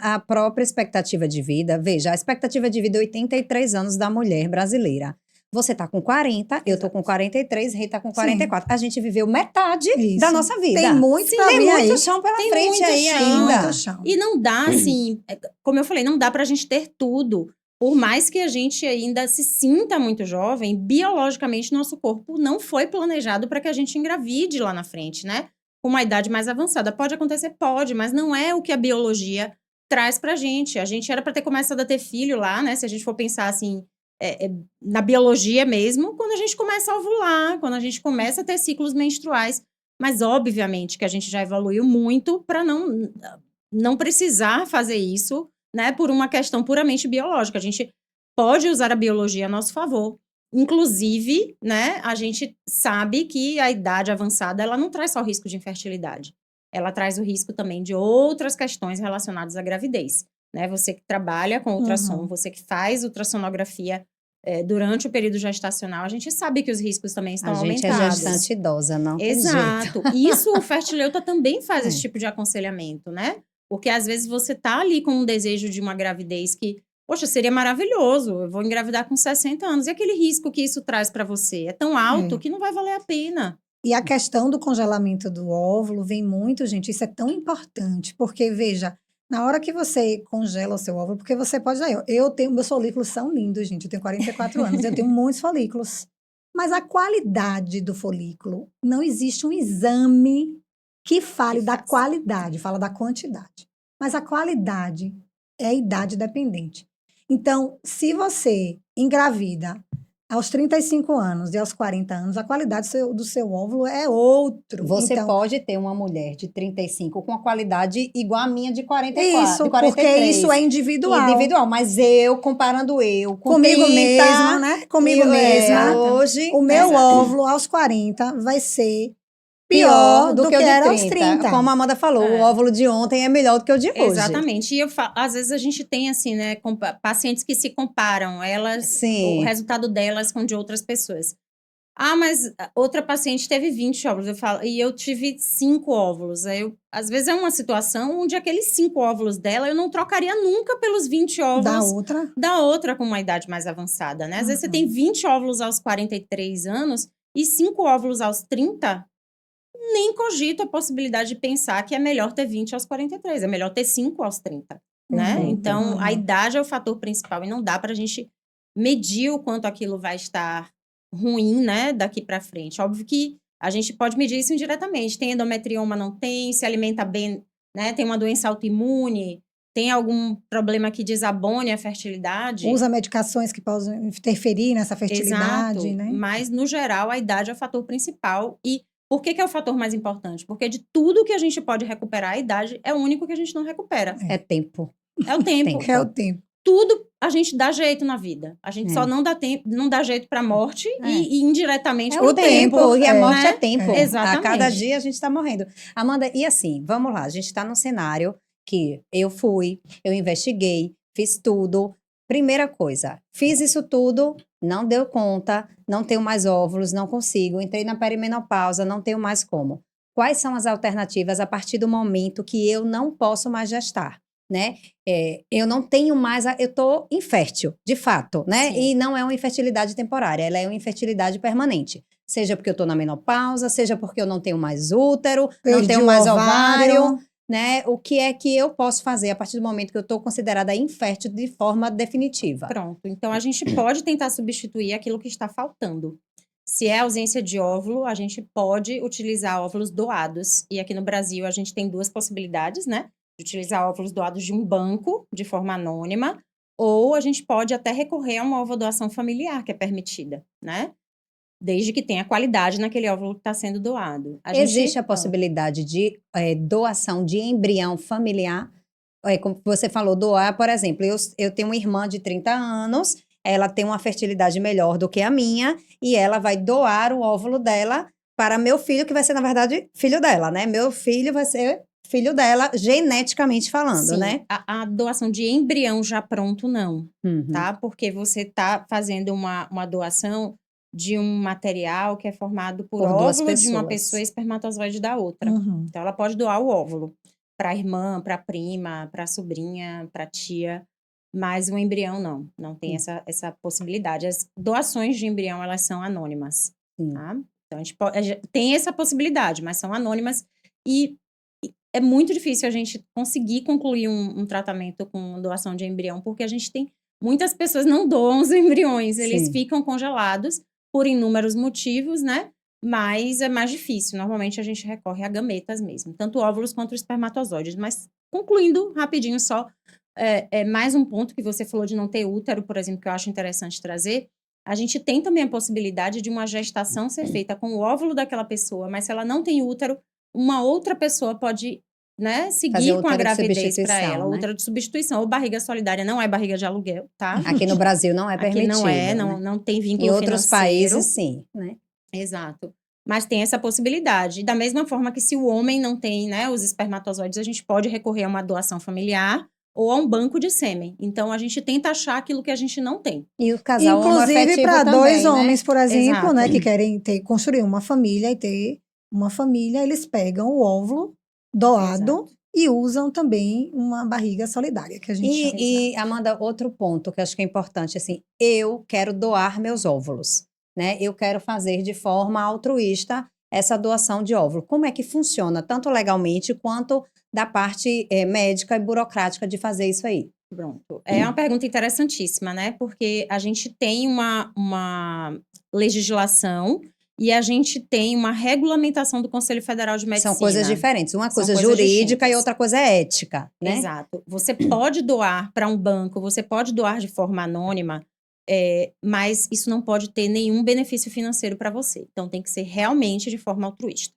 a própria expectativa de vida. Veja, a expectativa de vida é 83 anos da mulher brasileira. Você tá com 40, eu tô com 43, Rei tá com 44. A gente viveu metade Isso. da nossa vida. Tem muito pra Tem vir muito aí. chão pela Tem frente muito aí chão. ainda. Muito chão. E não dá, assim, como eu falei, não dá pra gente ter tudo. Por mais que a gente ainda se sinta muito jovem, biologicamente nosso corpo não foi planejado para que a gente engravide lá na frente, né? Com uma idade mais avançada. Pode acontecer? Pode, mas não é o que a biologia traz pra gente. A gente era para ter começado a ter filho lá, né? Se a gente for pensar assim, na biologia mesmo, quando a gente começa a ovular, quando a gente começa a ter ciclos menstruais. Mas, obviamente, que a gente já evoluiu muito para não precisar fazer isso, né, por uma questão puramente biológica. A gente pode usar a biologia a nosso favor. Inclusive, né, a gente sabe que a idade avançada, ela não traz só risco de infertilidade. Ela traz o risco também de outras questões relacionadas à gravidez, né? Você que trabalha com ultrassom, você que faz ultrassonografia durante o período gestacional, a gente sabe que os riscos também estão A gente é aumentados. gestante idosa, não tem jeito. Exato. Isso o Fertileuta também faz esse tipo de aconselhamento, né? Porque às vezes você tá ali com um desejo de uma gravidez que, poxa, seria maravilhoso, eu vou engravidar com 60 anos. E aquele risco que isso traz para você é tão alto que não vai valer a pena. E a questão do congelamento do óvulo vem muito, gente, isso é tão importante, porque, veja, na hora que você congela o seu óvulo, porque você pode... meus folículos são lindos, gente, eu tenho 44 anos, eu tenho muitos folículos. Mas a qualidade do folículo, não existe um exame que fale da qualidade, fala da quantidade. Mas a qualidade é idade dependente. Então, se você engravida aos 35 anos e aos 40 anos, a qualidade do seu óvulo é outro. Você então, pode ter uma mulher de 35 com a qualidade igual a minha de 44, isso, de 43. porque isso é individual. Individual, mas comparando eu com Comigo 30, mesma, né? Comigo mesma. Hoje, O meu óvulo aos 40 vai ser pior do que o de era 30. aos 30. Como a Amanda falou, o óvulo de ontem é melhor do que o de hoje. Exatamente. E às vezes a gente tem, assim, né, pacientes que se comparam, Sim. o resultado delas com de outras pessoas. Ah, mas outra paciente teve 20 óvulos, e eu tive 5 óvulos. Às vezes é uma situação onde aqueles 5 óvulos dela eu não trocaria nunca pelos 20 óvulos da outra com uma idade mais avançada, né? Às vezes você tem 20 óvulos aos 43 anos e 5 óvulos aos 30, nem cogito a possibilidade de pensar que é melhor ter 20 aos 43, é melhor ter 5 aos 30, né? Então, a idade é o fator principal e não dá pra gente medir o quanto aquilo vai estar ruim, né, daqui pra frente. Óbvio que a gente pode medir isso indiretamente. Tem endometrioma, não tem, se alimenta bem, né, tem uma doença autoimune, tem algum problema que desabone a fertilidade. Usa medicações que possam interferir nessa fertilidade, Exato, né? mas, no geral, a idade é o fator principal. E por que é o fator mais importante? Porque de tudo que a gente pode recuperar, a idade é o único que a gente não recupera. É tempo. É o tempo. É o tempo. Tudo a gente dá jeito na vida. A gente só não dá jeito para a morte e indiretamente o tempo. E a morte né? é tempo. Exatamente. A cada dia a gente está morrendo. Amanda, e assim, vamos lá. A gente está num cenário que eu investiguei, fiz tudo. Primeira coisa, fiz isso tudo, não deu conta, não tenho mais óvulos, não consigo. Entrei na perimenopausa, não tenho mais como. Quais são as alternativas a partir do momento que eu não posso mais gestar? Né? Eu não tenho mais, eu tô infértil, de fato, né? Sim. E não é uma infertilidade temporária, ela é uma infertilidade permanente. Seja porque eu tô na menopausa, seja porque eu não tenho mais útero, não tenho mais ovário. né? O que é que eu posso fazer a partir do momento que eu estou considerada infértil de forma definitiva? Pronto. Então, a gente pode tentar substituir aquilo que está faltando. Se é ausência de óvulo, a gente pode utilizar óvulos doados. E aqui no Brasil, a gente tem duas possibilidades, né? De utilizar óvulos doados de um banco, de forma anônima, ou a gente pode até recorrer a uma ovodoação familiar, que é permitida, né? Desde que tenha qualidade naquele óvulo que está sendo doado. Existe a possibilidade de doação de embrião familiar? Como você falou, doar, por exemplo, eu tenho uma irmã de 30 anos, ela tem uma fertilidade melhor do que a minha, e ela vai doar o óvulo dela para meu filho, que vai ser, na verdade, filho dela, né? Meu filho vai ser filho dela, geneticamente falando, Sim, né? a doação de embrião já pronto, não, Uhum. tá? Porque você tá fazendo uma doação de um material que é formado por duas óvulo de uma pessoas. pessoa e espermatozoide da outra. Uhum. Então, ela pode doar o óvulo para a irmã, para a prima, para a sobrinha, para a tia, mas o embrião não tem essa possibilidade. As doações de embrião, elas são anônimas, tá? Então, a gente tem essa possibilidade, mas são anônimas e é muito difícil a gente conseguir concluir um tratamento com doação de embrião, porque a gente tem... Muitas pessoas não doam os embriões, eles ficam congelados por inúmeros motivos, né? Mas é mais difícil. Normalmente a gente recorre a gametas mesmo, tanto óvulos quanto espermatozoides. Mas concluindo rapidinho só, mais um ponto que você falou de não ter útero, por exemplo, que eu acho interessante trazer. A gente tem também a possibilidade de uma gestação ser feita com o óvulo daquela pessoa, mas se ela não tem útero, uma outra pessoa pode, né, seguir com a gravidez para ela, né? útero de substituição, ou barriga solidária, não é barriga de aluguel, tá? Aqui no Brasil não é Aqui permitido. não é, né? não tem vínculo Em outros financeiro. países, sim, né? Exato. Mas tem essa possibilidade. Da mesma forma que se o homem não tem, né, os espermatozoides, a gente pode recorrer a uma doação familiar ou a um banco de sêmen. Então, a gente tenta achar aquilo que a gente não tem. E o casal inclusive para dois homens, por exemplo, Exato. né, que querem construir uma família e ter uma família, eles pegam o óvulo doado e usam também uma barriga solidária, que a gente chama. E, Amanda, outro ponto que eu acho que é importante, assim, eu quero doar meus óvulos, né? Eu quero fazer de forma altruísta essa doação de óvulo. Como é que funciona, tanto legalmente quanto da parte médica e burocrática de fazer isso aí? Pronto. É uma pergunta interessantíssima, né? Porque a gente tem uma legislação e a gente tem uma regulamentação do Conselho Federal de Medicina. São coisas diferentes. Uma coisa jurídica e outra coisa é ética, né? Exato. Você pode doar para um banco, você pode doar de forma anônima, mas isso não pode ter nenhum benefício financeiro para você. Então, tem que ser realmente de forma altruísta.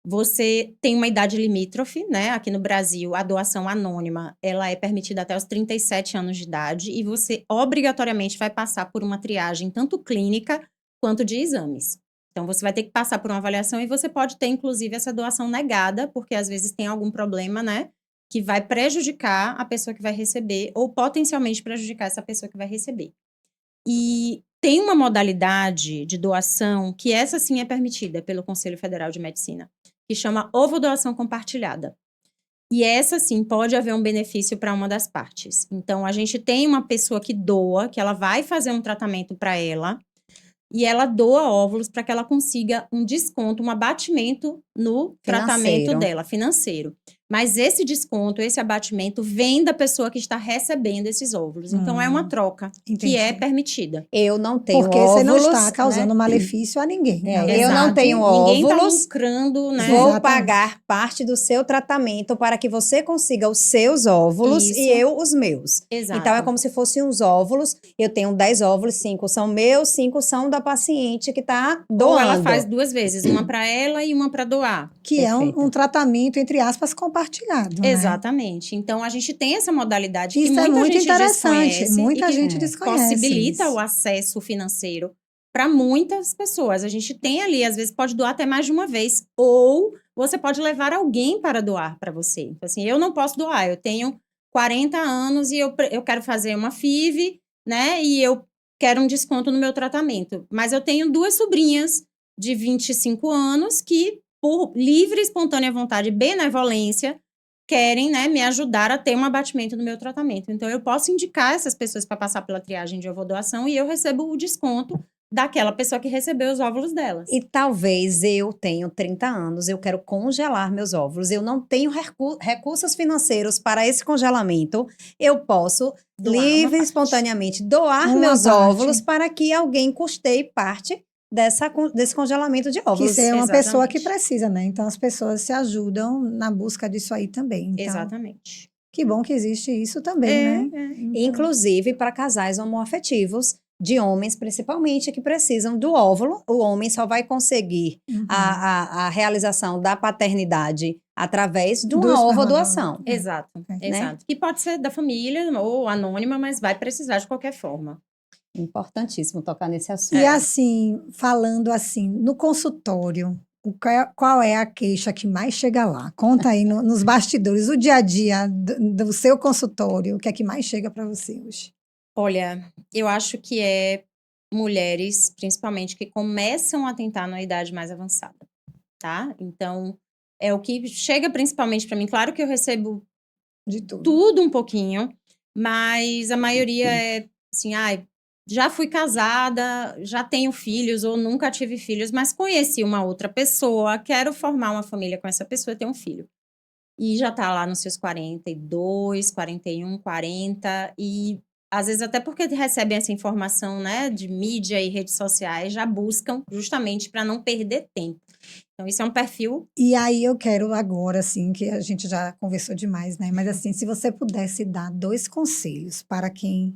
Você tem uma idade limítrofe, né? Aqui no Brasil, a doação anônima, ela é permitida até os 37 anos de idade e você obrigatoriamente vai passar por uma triagem tanto clínica quanto de exames. Então, você vai ter que passar por uma avaliação e você pode ter, inclusive, essa doação negada, porque às vezes tem algum problema, né? Que vai prejudicar a pessoa que vai receber ou potencialmente prejudicar essa pessoa que vai receber. E tem uma modalidade de doação que essa sim é permitida pelo Conselho Federal de Medicina, que chama ovodoação compartilhada. E essa sim pode haver um benefício para uma das partes. Então, a gente tem uma pessoa que doa, que ela vai fazer um tratamento para ela, e ela doa óvulos para que ela consiga um desconto, um abatimento no tratamento dela, financeiro. Mas esse desconto, esse abatimento, vem da pessoa que está recebendo esses óvulos. Então, é uma troca que é permitida. Eu não tenho porque óvulos. Porque você não está causando malefício a ninguém. Eu não tenho óvulos. Ninguém está lucrando, né? Vou pagar parte do seu tratamento para que você consiga os seus óvulos e eu os meus. Exato. Então, é como se fossem uns óvulos. Eu tenho 10 óvulos, 5 são meus, 5 são da paciente que está doando. Ou ela faz 2 vezes, uma para ela e uma para doar. Que é um tratamento, entre aspas, compartilhado. Né? Exatamente. Então, a gente tem essa modalidade isso que muita muito gente interessante. desconhece. Muita gente desconhece. Possibilita o acesso financeiro para muitas pessoas. A gente tem ali, às vezes, pode doar até mais de uma vez. Ou você pode levar alguém para doar para você. Então, assim, eu não posso doar. Eu tenho 40 anos e eu quero fazer uma FIV, né? E eu quero um desconto no meu tratamento. Mas eu tenho 2 sobrinhas de 25 anos que, por livre e espontânea vontade e benevolência, querem, né, me ajudar a ter um abatimento no meu tratamento. Então, eu posso indicar essas pessoas para passar pela triagem de ovodoação e eu recebo o desconto daquela pessoa que recebeu os óvulos delas. E talvez eu tenho 30 anos, eu quero congelar meus óvulos, eu não tenho recursos financeiros para esse congelamento, eu posso Doar livre uma e parte. espontaneamente doar Uma meus parte. óvulos para que alguém custeie parte desse congelamento de Que óvulos. ser uma Exatamente. pessoa que precisa, né? Então as pessoas se ajudam na busca disso aí também. Então, Exatamente. que bom que existe isso também, né? Então, Inclusive para casais homoafetivos, de homens principalmente, que precisam do óvulo. O homem só vai conseguir uhum. a realização da paternidade através de Do uma esperma ovodoação. Exato, Né? exato. Que pode ser da família ou anônima, mas vai precisar de qualquer forma. Importantíssimo tocar nesse assunto. E assim, falando assim, no consultório, qual é a queixa que mais chega lá? Conta aí nos bastidores, o dia a dia do seu consultório, o que é que mais chega para você hoje? Olha, eu acho que é mulheres, principalmente, que começam a tentar na idade mais avançada, tá? Então, é o que chega principalmente para mim. Claro que eu recebo De tudo. tudo um pouquinho, mas a maioria é assim, ai, já fui casada, já tenho filhos ou nunca tive filhos, mas conheci uma outra pessoa, quero formar uma família com essa pessoa e ter um filho. E já tá lá nos seus 42, 41, 40 e às vezes até porque recebem essa informação, né, de mídia e redes sociais, já buscam justamente para não perder tempo. Então isso é um perfil. E aí eu quero agora, assim, que a gente já conversou demais, né? Mas assim, se você pudesse dar 2 conselhos para quem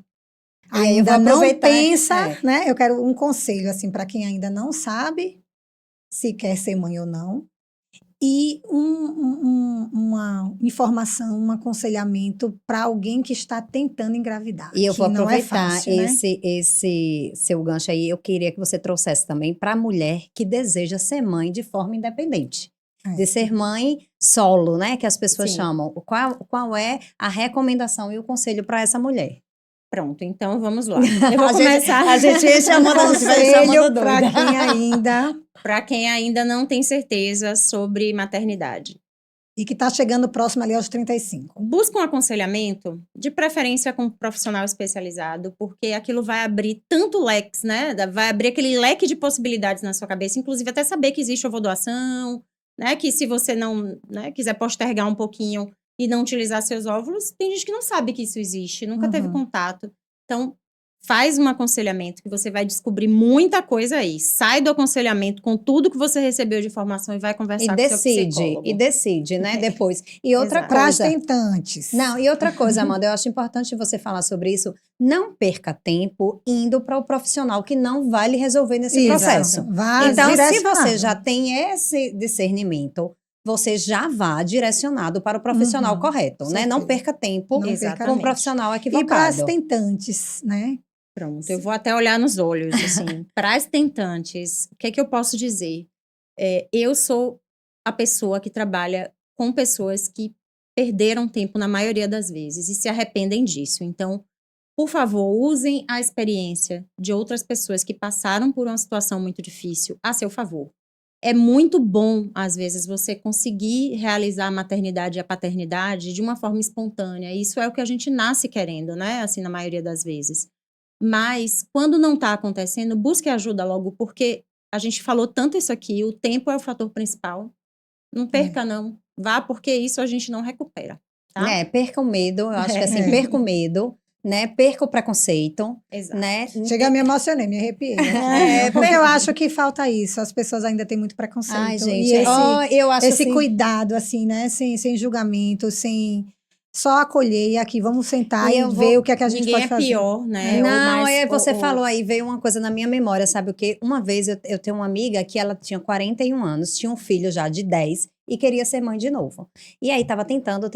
E aí eu ainda vou não aproveitar, pensa, né? Eu quero um conselho, assim, para quem ainda não sabe se quer ser mãe ou não. E uma informação, um aconselhamento para alguém que está tentando engravidar. E eu que vou não é aproveitar fácil, né? esse seu gancho aí. Eu queria que você trouxesse também para a mulher que deseja ser mãe de forma independente. É. De ser mãe solo, né? Que as pessoas Sim. chamam. Qual é a recomendação e o conselho para essa mulher? Pronto, então vamos lá. Eu vou A gente- começar. a gente ia chamando, a gente vai chamando Conselho doida. para quem ainda Para quem ainda não tem certeza sobre maternidade. e que está chegando próximo ali aos 35. Busca um aconselhamento, de preferência com um profissional especializado, porque aquilo vai abrir tanto leques, né? Vai abrir aquele leque de possibilidades na sua cabeça, inclusive até saber que existe ovodoação, né? Que se você não, né, quiser postergar um pouquinho e não utilizar seus óvulos, tem gente que não sabe que isso existe, nunca teve Uhum. contato. Então, faz um aconselhamento que você vai descobrir muita coisa aí. Sai do aconselhamento com tudo que você recebeu de informação e vai conversar com seu psicólogo. E decide, né? Depois. E outra Exato. Para as coisa. tentantes. Não, e outra coisa, Amanda, eu acho importante você falar sobre isso. Não perca tempo indo para o profissional que não vai lhe resolver nesse Isso. processo. Vá Então, se direcionado. você já tem esse discernimento, você já vá direcionado para o profissional Uhum, correto, né? Não certeza. perca tempo Não perca com o Exatamente. profissional E para as equivocado. tentantes, né? Pronto, eu vou até olhar nos olhos, assim. Para as tentantes, o que é que eu posso dizer? Eu sou a pessoa que trabalha com pessoas que perderam tempo na maioria das vezes e se arrependem disso. Então, por favor, usem a experiência de outras pessoas que passaram por uma situação muito difícil a seu favor. É muito bom, às vezes, você conseguir realizar a maternidade e a paternidade de uma forma espontânea. Isso é o que a gente nasce querendo, né? Assim, na maioria das vezes. Mas, quando não está acontecendo, busque ajuda logo, porque a gente falou tanto isso aqui, o tempo é o fator principal. Não perca, não. Vá, porque isso a gente não recupera, tá? Né? Perca o medo, eu acho que assim, É. perca o medo, né? Perca o preconceito, Exato. né? Chega, me emocionei, me arrepiei. É, Porque eu acho que falta isso. As pessoas ainda têm muito preconceito. Ai, E gente, esse, eu acho esse assim, cuidado, assim, né? Sem julgamento, sem só acolher e aqui, vamos sentar E e eu ver vou- o que é que a gente Ninguém pode é fazer. pior, né? Não, você ou- falou aí, veio uma coisa na minha memória, sabe o quê? Uma vez eu tenho uma amiga que ela tinha 41 anos, tinha um filho já de 10 e queria ser mãe de novo. E aí tava tentando.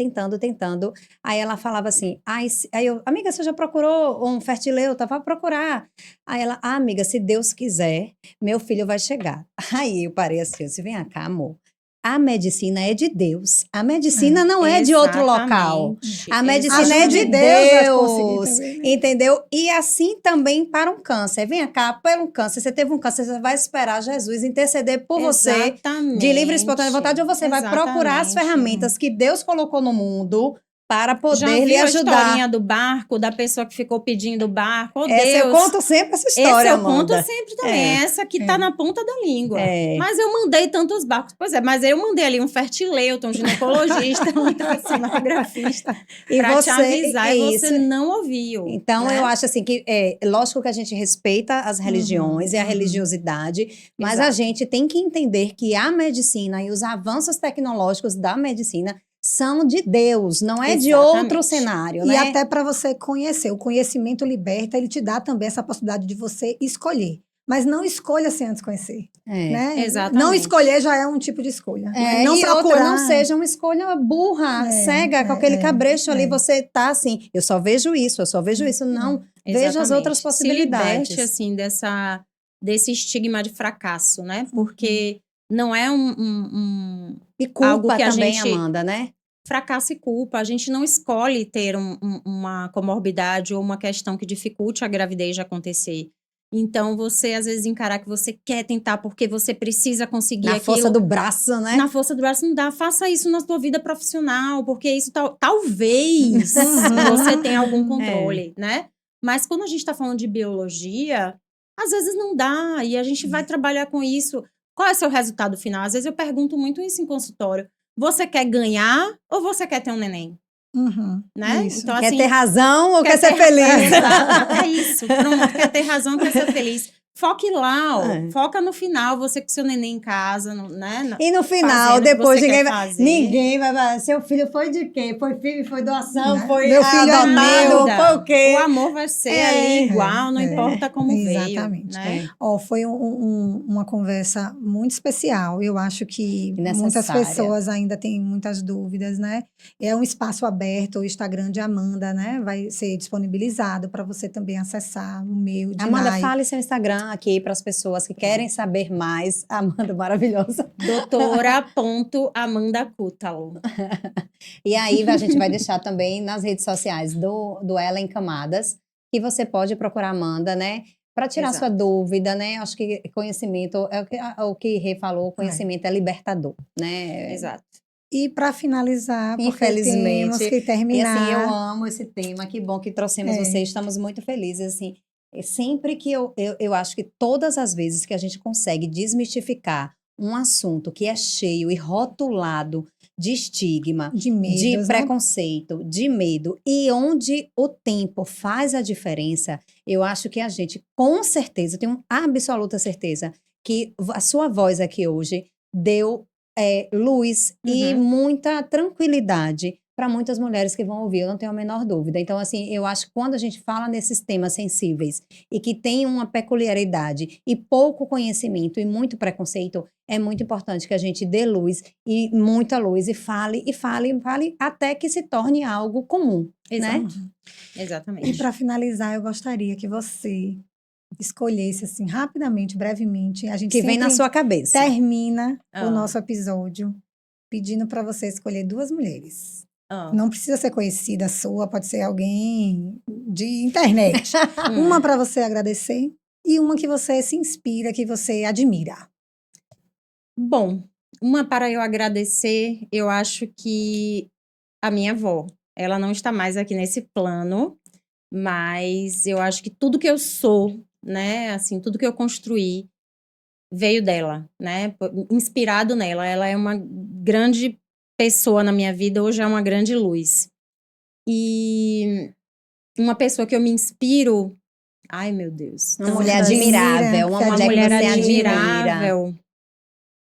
Aí ela falava assim, aí eu, amiga, você já procurou um fertileuta? Vai procurar. Aí ela, amiga, se Deus quiser, meu filho vai chegar. Aí eu parei assim, eu disse, vem cá, amor. A medicina é de Deus. A medicina não é de outro local. Exatamente, A medicina é Ajude de Deus a conseguir Deus, também, né? entendeu? E assim também para um câncer. Vem cá, para um câncer, você teve um câncer, você vai esperar Jesus interceder por você Exatamente. de livre e espontânea vontade ou você vai procurar as Exatamente. ferramentas que Deus colocou no mundo para Já poder lhe viu a ajudar. historinha do barco, da pessoa que ficou pedindo o barco? Oh, Essa Deus. eu conto sempre essa história, Essa eu conto Amanda. sempre também. Essa que tá na ponta da língua. É. Mas eu mandei tantos barcos. Pois é, mas eu mandei ali um fertileuton, um ginecologista, um ultrassonografista E pra te você, avisar e isso. você não ouviu. Então, né? eu acho assim que é lógico que a gente respeita as religiões e a religiosidade, mas a Exato. gente tem que entender que a medicina e os avanços tecnológicos da medicina são de Deus, não é de Exatamente. outro cenário, E né? até para você conhecer. O conhecimento liberta, ele te dá também essa possibilidade de você escolher. Mas não escolha sem antes conhecer. É. Né? Exatamente. Não escolher já é um tipo de escolha. É, Não e procurar. outra, não seja uma escolha burra, cega, com aquele cabrecho ali, você tá assim, eu só vejo isso, não, veja as Exatamente. outras possibilidades. Se liberte, assim, desse estigma de fracasso, né? Porque não é um E culpa algo que a também, gente- Amanda, né? fracasso e culpa. A gente não escolhe ter uma comorbidade ou uma questão que dificulte a gravidez de acontecer. Então, você, às vezes, encarar que você quer tentar porque você precisa conseguir Na aquilo. força do braço, né? Na força do braço não dá. Faça isso na sua vida profissional, porque isso talvez você tenha algum controle, né? Mas quando a gente está falando de biologia, às vezes não dá. E a gente vai trabalhar com isso. Qual é o seu resultado final? Às vezes eu pergunto muito isso em consultório. Você quer ganhar ou você quer ter um neném? Né? Isso. Então, Quer assim, ter razão ou quer ser ter feliz? Exato, é isso. Pronto, quer ter razão, quer ser feliz. Foque lá, ó. É. Foca no final, você com seu neném em casa, né? E no final, Fazendo o que depois, você ninguém quer vai, fazer. ninguém vai falar, seu filho foi de quê? Foi filho, foi doação, Né? foi Meu filho é adotado, Nada. foi o quê? O amor vai ser ali igual, não importa como Exatamente. veio. Né? Foi uma conversa muito especial. Eu acho que muitas Necessária. pessoas ainda têm muitas dúvidas, né? É um espaço aberto, o Instagram de Amanda, né? Vai ser disponibilizado para você também acessar o meu de Amanda, Nai. fale seu Instagram aqui para as pessoas que querem saber mais. Amanda, maravilhosa. Doutora.amandacútalo. E aí a gente vai deixar também nas redes sociais do Ela em Camadas, que você pode procurar a Amanda, né? Para tirar Exato. sua dúvida, né? Acho que conhecimento, o que Rê falou, conhecimento é libertador, né? Exato. E para finalizar, porque Infelizmente. temos que E terminar. assim, eu amo esse tema, que bom que trouxemos vocês, estamos muito felizes, assim. Sempre que eu acho que todas as vezes que a gente consegue desmistificar um assunto que é cheio e rotulado de estigma, De medos, de né? preconceito, de medo, e onde o tempo faz a diferença, eu acho que a gente, com certeza, tenho absoluta certeza, que a sua voz aqui hoje deu luz e muita tranquilidade para muitas mulheres que vão ouvir, eu não tenho a menor dúvida. Então, assim, eu acho que quando a gente fala nesses temas sensíveis e que tem uma peculiaridade e pouco conhecimento e muito preconceito, é muito importante que a gente dê luz e muita luz e fale, até que se torne algo comum, né? Exatamente. E para finalizar, eu gostaria que você escolhesse assim rapidamente, brevemente. A gente Que vem na sempre sua cabeça. termina o nosso episódio pedindo para você escolher 2 mulheres. Não precisa ser conhecida sua, pode ser alguém de internet. Uma para você agradecer e uma que você se inspira, que você admira. Bom, uma para eu agradecer, eu acho que a minha avó. Ela não está mais aqui nesse plano, mas eu acho que tudo que eu sou, né, assim, tudo que eu construí veio dela, né, inspirado nela. Ela é uma grande pessoa na minha vida, hoje é uma grande luz. E uma pessoa que eu me inspiro, ai meu Deus. Uma mulher admirável, uma mulher que você admira. admirável.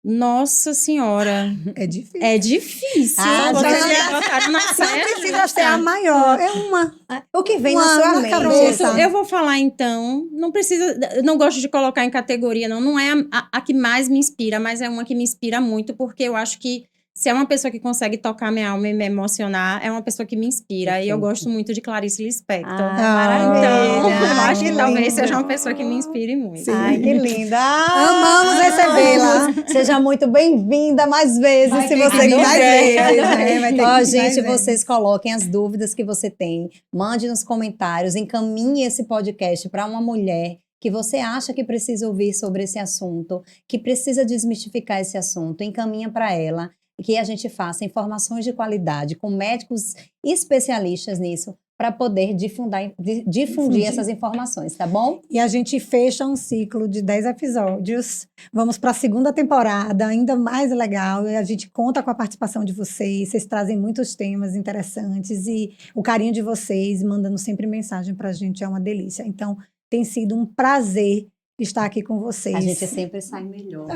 Nossa Senhora. É difícil. É difícil. Vocês me botaram na Não saia precisa ser a maior, é uma. O que vem Uma na sua na mente. cabeça. Pronto, eu vou falar então. Não precisa. Eu não gosto de colocar em categoria, não. Não é a que mais me inspira, mas é uma que me inspira muito, porque eu acho que se é uma pessoa que consegue tocar minha alma e me emocionar, é uma pessoa que me inspira. Perfeito. E eu gosto muito de Clarice Lispector. Maravilha. Então, eu acho que que talvez lindo. seja uma pessoa que me inspire muito. Sim. Ai, que linda. Amamos recebê-la. Seja muito bem-vinda mais vezes, Vai se ter você que vir mais quiser. vezes, né? Vai ter que Ó, vir gente, mais vezes. vocês coloquem as dúvidas que você tem, mande nos comentários, encaminhe esse podcast para uma mulher que você acha que precisa ouvir sobre esse assunto, que precisa desmistificar esse assunto, encaminha para ela. que a gente faça informações de qualidade com médicos especialistas nisso, para poder difundir essas informações, tá bom? E a gente fecha um ciclo de 10 episódios. Vamos para a segunda temporada, ainda mais legal. E a gente conta com a participação de vocês. Vocês trazem muitos temas interessantes e o carinho de vocês, mandando sempre mensagem para a gente, é uma delícia. Então, tem sido um prazer estar aqui com vocês. A gente sempre sai melhor.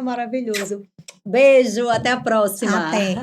Maravilhoso. Beijo, até a próxima. Até.